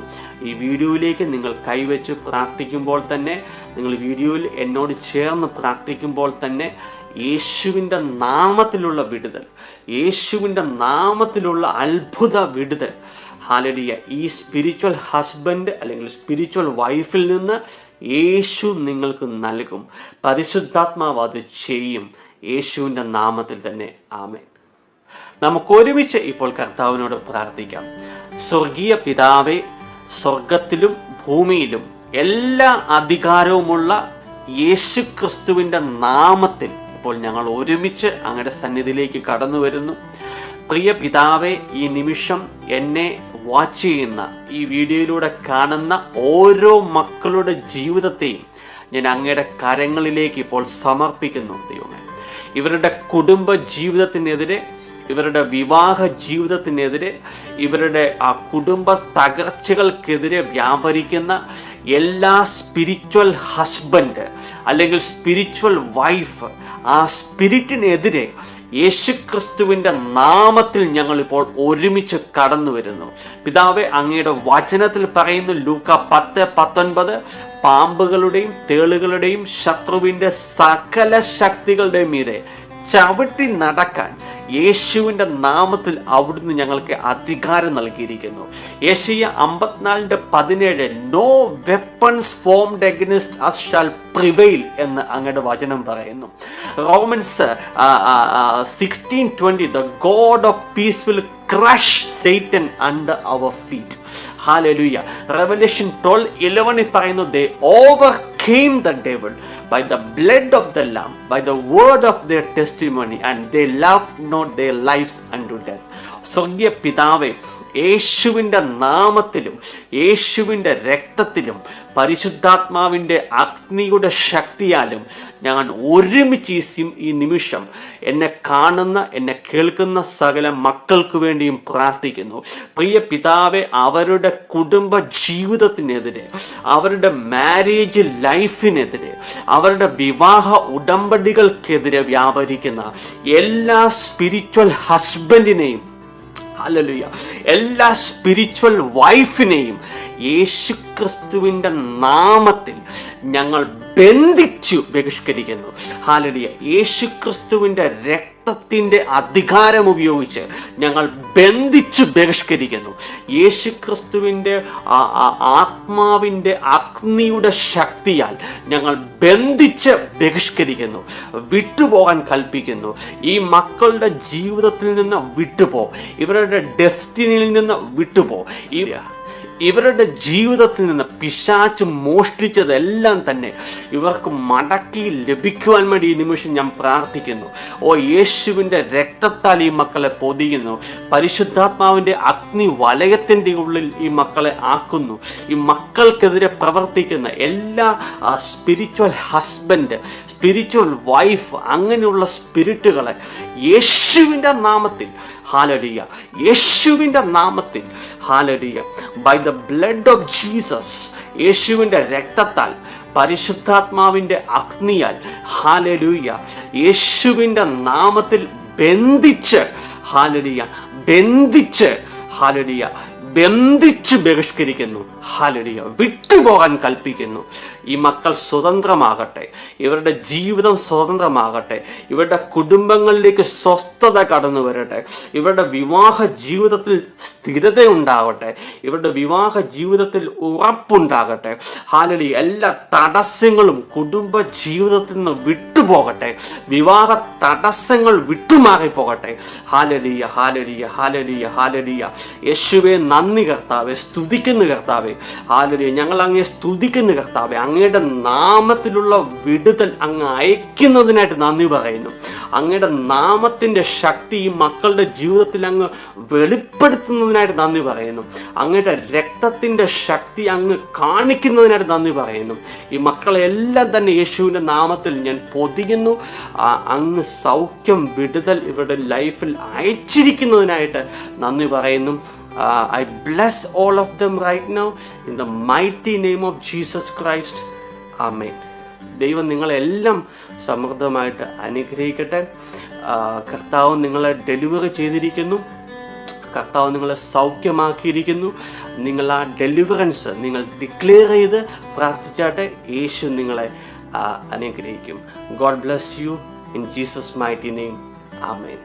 ഈ വീഡിയോയിലേക്ക് നിങ്ങൾ കൈവച്ച് പ്രാർത്ഥിക്കുമ്പോൾ തന്നെ, നിങ്ങൾ വീഡിയോയിൽ എന്നോട് ചേർന്ന് പ്രാർത്ഥിക്കുമ്പോൾ തന്നെ യേശുവിൻ്റെ നാമത്തിലുള്ള വിടുതൽ, യേശുവിൻ്റെ നാമത്തിലുള്ള അത്ഭുത വിടുതൽ, ഹല്ലേലൂയ, ഈ സ്പിരിച്വൽ ഹസ്ബൻഡ് അല്ലെങ്കിൽ സ്പിരിച്വൽ വൈഫിൽ നിന്ന് യേശു നിങ്ങൾക്ക് നൽകും. പരിശുദ്ധാത്മാവ് അത് ചെയ്യും. യേശുവിൻ്റെ നാമത്തിൽ തന്നെ ആമേൻ. നമുക്കൊരുമിച്ച് ഇപ്പോൾ കർത്താവിനോട് പ്രാർത്ഥിക്കാം. സ്വർഗീയ പിതാവേ, സ്വർഗത്തിലും ഭൂമിയിലും എല്ലാ അധികാരവുമുള്ള യേശുക്രിസ്തുവിൻ്റെ നാമത്തിൽ ഇപ്പോൾ ഞങ്ങൾ ഒരുമിച്ച് അങ്ങയുടെ സന്നിധിയിലേക്ക് കടന്നു വരുന്നു. പ്രിയ പിതാവേ, ഈ നിമിഷം എന്നെ വാച്ച് ചെയ്യുന്ന, ഈ വീഡിയോയിലൂടെ കാണുന്ന ഓരോ മക്കളുടെ ജീവിതത്തെയും ഞാൻ അങ്ങയുടെ കരങ്ങളിലേക്ക് ഇപ്പോൾ സമർപ്പിക്കുന്നു. ദൈവമേ, ഇവരുടെ കുടുംബ ജീവിതത്തിനെതിരെ ഇവരുടെ വിവാഹ ജീവിതത്തിനെതിരെ, ഇവരുടെ ആ കുടുംബ തകർച്ചകൾക്കെതിരെ വ്യാപരിക്കുന്ന എല്ലാ സ്പിരിച്വൽ ഹസ്ബൻഡ് അല്ലെങ്കിൽ സ്പിരിച്വൽ വൈഫ്, ആ സ്പിരിറ്റിനെതിരെ യേശുക്രിസ്തുവിൻ്റെ നാമത്തിൽ ഞങ്ങളിപ്പോൾ ഒരുമിച്ച് കടന്നു വരുന്നു. പിതാവേ, അങ്ങയുടെ വചനത്തിൽ പറയുന്നു, ലൂക്ക 10:19, പാമ്പുകളുടെയും തേളുകളുടെയും ശത്രുവിൻ്റെ സകല ശക്തികളുടെയും മീതെ ചവിട്ടി നടക്കാൻ യേശുവിൻ്റെ നാമത്തിൽ അവിടുന്ന് ഞങ്ങൾക്ക് അധികാരം നൽകിയിരിക്കുന്നു. യേശയ്യ 54:17, no weapons formed against us shall prevail എന്ന് അങ്ങയുടെ വചനം പറയുന്നു. Romans 16:20, the God of peace will crush Satan under our feet. Hallelujah. Revelation 12:11 പറയുന്നു, they overcame the devil by the blood of the lamb, by the word of their testimony, and they loved not their lives unto death. സ്വർഗീയ പിതാവേ, യേശുവിൻ്റെ നാമത്തിലും യേശുവിൻ്റെ രക്തത്തിലും പരിശുദ്ധാത്മാവിൻ്റെ അഗ്നിയുടെ ശക്തിയാലും ഞാൻ ഒരുമിച്ച് ഈ നിമിഷം എന്നെ കാണുന്ന, എന്നെ കേൾക്കുന്ന സകല മക്കൾക്ക് വേണ്ടിയും പ്രാർത്ഥിക്കുന്നു. പ്രിയ പിതാവെ, അവരുടെ കുടുംബ ജീവിതത്തിനെതിരെ, അവരുടെ മാരേജ് ലൈഫിനെതിരെ, അവരുടെ വിവാഹ ഉടമ്പടികൾക്കെതിരെ വ്യാപരിക്കുന്ന എല്ലാ സ്പിരിച്വൽ ഹസ്ബൻഡിനെയും, ഹല്ലേലൂയ, എല്ലാ സ്പിരിച്വൽ വൈഫിനെയും യേശുക്രിസ്തുവിൻ്റെ നാമത്തിൽ ഞങ്ങൾ ബന്ധിച്ചു ബഹിഷ്കരിക്കുന്നു. ഹല്ലേലൂയ. യേശുക്രിസ്തുവിൻ്റെ രക്തത്തിൻ്റെ അധികാരം ഉപയോഗിച്ച് ഞങ്ങൾ ബന്ധിച്ചു ബഹിഷ്കരിക്കുന്നു. യേശുക്രിസ്തുവിൻ്റെ ആത്മാവിൻ്റെ അഗ്നിയുടെ ശക്തിയാൽ ഞങ്ങൾ ബന്ധിച്ച് ബഹിഷ്കരിക്കുന്നു. വിട്ടുപോകാൻ കൽപ്പിക്കുന്നു. ഈ മക്കളുടെ ജീവിതത്തിൽ നിന്ന് വിട്ടുപോ, ഇവരുടെ ഡെസ്റ്റിനിയിൽ നിന്ന് വിട്ടുപോ, ഇവരുടെ ജീവിതത്തിൽ നിന്ന് പിശാച് മോഷ്ടിച്ചതെല്ലാം തന്നെ ഇവർക്ക് മടക്കി ലഭിക്കുവാൻ വേണ്ടി ഈ നിമിഷം ഞാൻ പ്രാർത്ഥിക്കുന്നു. ഓ, യേശുവിൻ്റെ രക്തത്താൽ ഈ മക്കളെ പൊതിയുന്നു. പരിശുദ്ധാത്മാവിൻ്റെ അഗ്നി വലയത്തിൻ്റെ ഉള്ളിൽ ഈ മക്കളെ ആക്കുന്നു. ഈ മക്കൾക്കെതിരെ പ്രവർത്തിക്കുന്ന എല്ലാ സ്പിരിച്വൽ ഹസ്ബൻഡ്, സ്പിരിച്വൽ വൈഫ്, അങ്ങനെയുള്ള സ്പിരിറ്റുകളെ യേശുവിൻ്റെ നാമത്തിൽ, ഹല്ലേലൂയ, യേശുവിൻ്റെ നാമത്തിൽ, hallelujah, by the blood of Jesus, യേശുവിൻ്റെ രക്തത്താൽ, പരിശുദ്ധാത്മാവിൻ്റെ അഗ്നിയാൽ, ഹല്ലേലൂയ, യേശുവിൻ്റെ നാമത്തിൽ ബന്ധിച്ച്, ഹല്ലേലൂയ, ബന്ധിച്ച്, ഹല്ലേലൂയ, ബന്ധിച്ച് ബഹിഷ്കരിക്കുന്നു. ഹല്ലേലൂയ. വിട്ടുപോകാൻ കൽപ്പിക്കുന്നു. ഈ മക്കൾ സ്വതന്ത്രമാകട്ടെ, ഇവരുടെ ജീവിതം സ്വതന്ത്രമാകട്ടെ, ഇവരുടെ കുടുംബങ്ങളിലേക്ക് സ്വസ്ഥത കടന്നു വരട്ടെ, ഇവരുടെ വിവാഹ ജീവിതത്തിൽ സ്ഥിരത ഉണ്ടാകട്ടെ, ഇവരുടെ വിവാഹ ജീവിതത്തിൽ ഉറപ്പുണ്ടാകട്ടെ. ഹല്ലേലൂയ. എല്ലാ തടസ്സങ്ങളും കുടുംബ ജീവിതത്തിൽ നിന്ന് വിട്ടുപോകട്ടെ, വിവാഹ തടസ്സങ്ങൾ വിട്ടുമാറിപ്പോകട്ടെ. ഹല്ലേലൂയ, ഹല്ലേലൂയ, ഹല്ലേലൂയ, ഹല്ലേലൂയ. യേശുവേ, നന്ദി കർത്താവേ, സ്തുതിക്കുന്നു കർത്താവേ. ഹല്ലേലൂയ. ഞങ്ങൾ അങ്ങയെ സ്തുതിക്കുന്നു കർത്താവേ. അങ്ങയുടെ നാമത്തിലുള്ള വിടുതൽ അങ്ങ് അയക്കുന്നതിനായിട്ട് നന്ദി പറയുന്നു. അങ്ങയുടെ നാമത്തിൻ്റെ ശക്തി ഈ മക്കളുടെ ജീവിതത്തിൽ അങ്ങ് വെളിപ്പെടുത്തുന്നതിനായിട്ട് നന്ദി പറയുന്നു. അങ്ങയുടെ രക്തത്തിൻ്റെ ശക്തി അങ്ങ് കാണിക്കുന്നതിനായിട്ട് നന്ദി പറയുന്നു. ഈ മക്കളെല്ലാം തന്നെ യേശുവിൻ്റെ നാമത്തിൽ ഞാൻ പൊതിയുന്നു. അങ്ങ് സൗഖ്യം, വിടുതൽ ഇവരുടെ ലൈഫിൽ അയച്ചിരിക്കുന്നതിനായിട്ട് നന്ദി പറയുന്നു. I bless all of them right now in the mighty name of Jesus Christ. Amen. ദൈവം നിങ്ങളെല്ലാം സമൃദ്ധമായിട്ട് അനുഗ്രഹിക്കട്ടെ. കർത്താവ് നിങ്ങളെ ഡെലിവറി ചെയ്തിരിക്കുന്നു. കർത്താവ് നിങ്ങളെ സൗഖ്യമാക്കിയിരിക്കുന്നു. നിങ്ങൾ ആ ഡെലിവറൻസ് നിങ്ങൾ ഡിക്ലെയർ ചെയ്ത് പ്രാർത്ഥിച്ചാട്ടെ. യേശു നിങ്ങളെ അനുഗ്രഹിക്കും. God bless you in Jesus' mighty name. Amen.